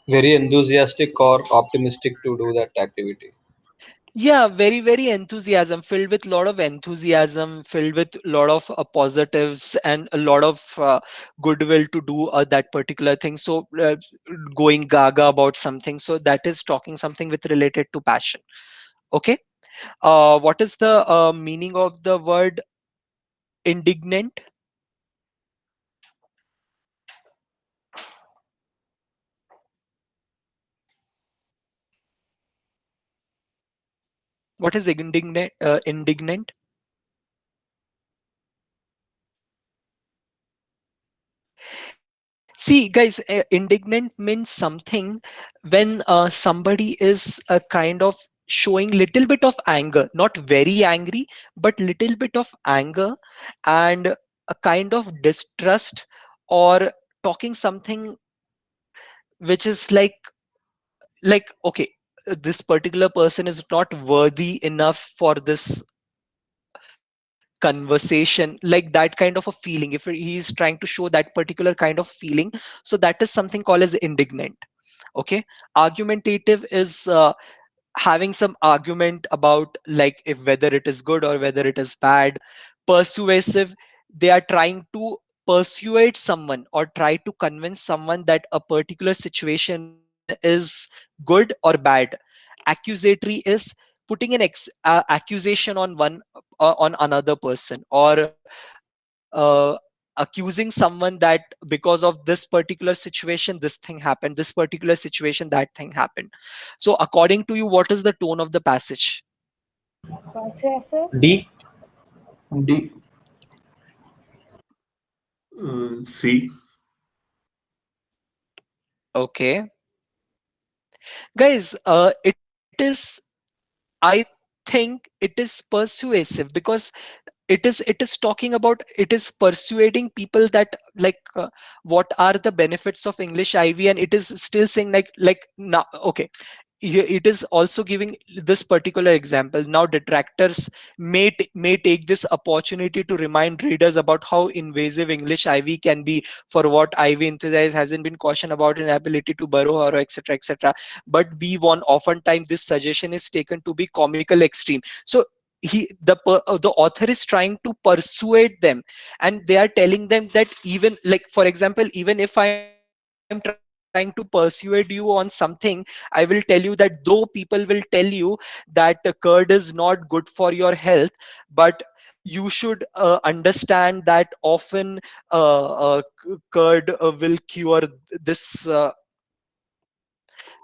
Very enthusiastic or optimistic to do that activity. Yeah, very enthusiasm, filled with a lot of enthusiasm, filled with a lot of positives and a lot of goodwill to do that particular thing. So going gaga about something, so that is talking something with related to passion. Okay. What is the meaning of the word indignant? What is indignant? See, guys, indignant means something when somebody is a kind of showing little bit of anger, not very angry, but little bit of anger and a kind of distrust, or talking something which is like okay, this particular person is not worthy enough for this conversation, like that kind of a feeling. If he is trying to show that particular kind of feeling, so that is something called as indignant. Okay. Argumentative is having some argument about like if whether it is good or whether it is bad. Persuasive, they are trying to persuade someone or try to convince someone that a particular situation is good or bad. Accusatory is putting an accusation on one on another person, or accusing someone that because of this particular situation this thing happened, this particular situation that thing happened. So according to you, what is the tone of the passage? Persuasive. D. D. C. Okay, guys, it is, I think it is persuasive because it is talking about, it is persuading people that what are the benefits of English IV, and it is still saying like now. Okay, it is also giving this particular example. Now detractors may take this opportunity to remind readers about how invasive English IV can be, for what IV enthusiast hasn't been cautioned about inability to borrow or etc etc. But B1, oftentimes this suggestion is taken to be comical extreme. So the author is trying to persuade them, and they are telling them that, even like for example, even if I am trying to persuade you on something, I will tell you that though people will tell you that curd is not good for your health, but you should understand that often curd will cure this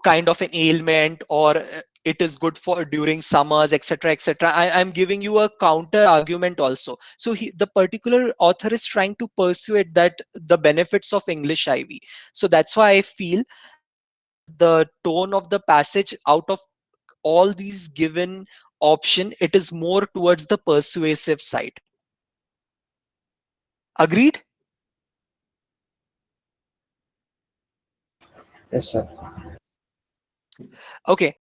kind of an ailment, or it is good for during summers etc etc. I'm giving you a counter argument also. So the particular author is trying to persuade that the benefits of English IV. So that's why I feel the tone of the passage, out of all these given option, it is more towards the persuasive side. Agreed? Yes, sir. Okay.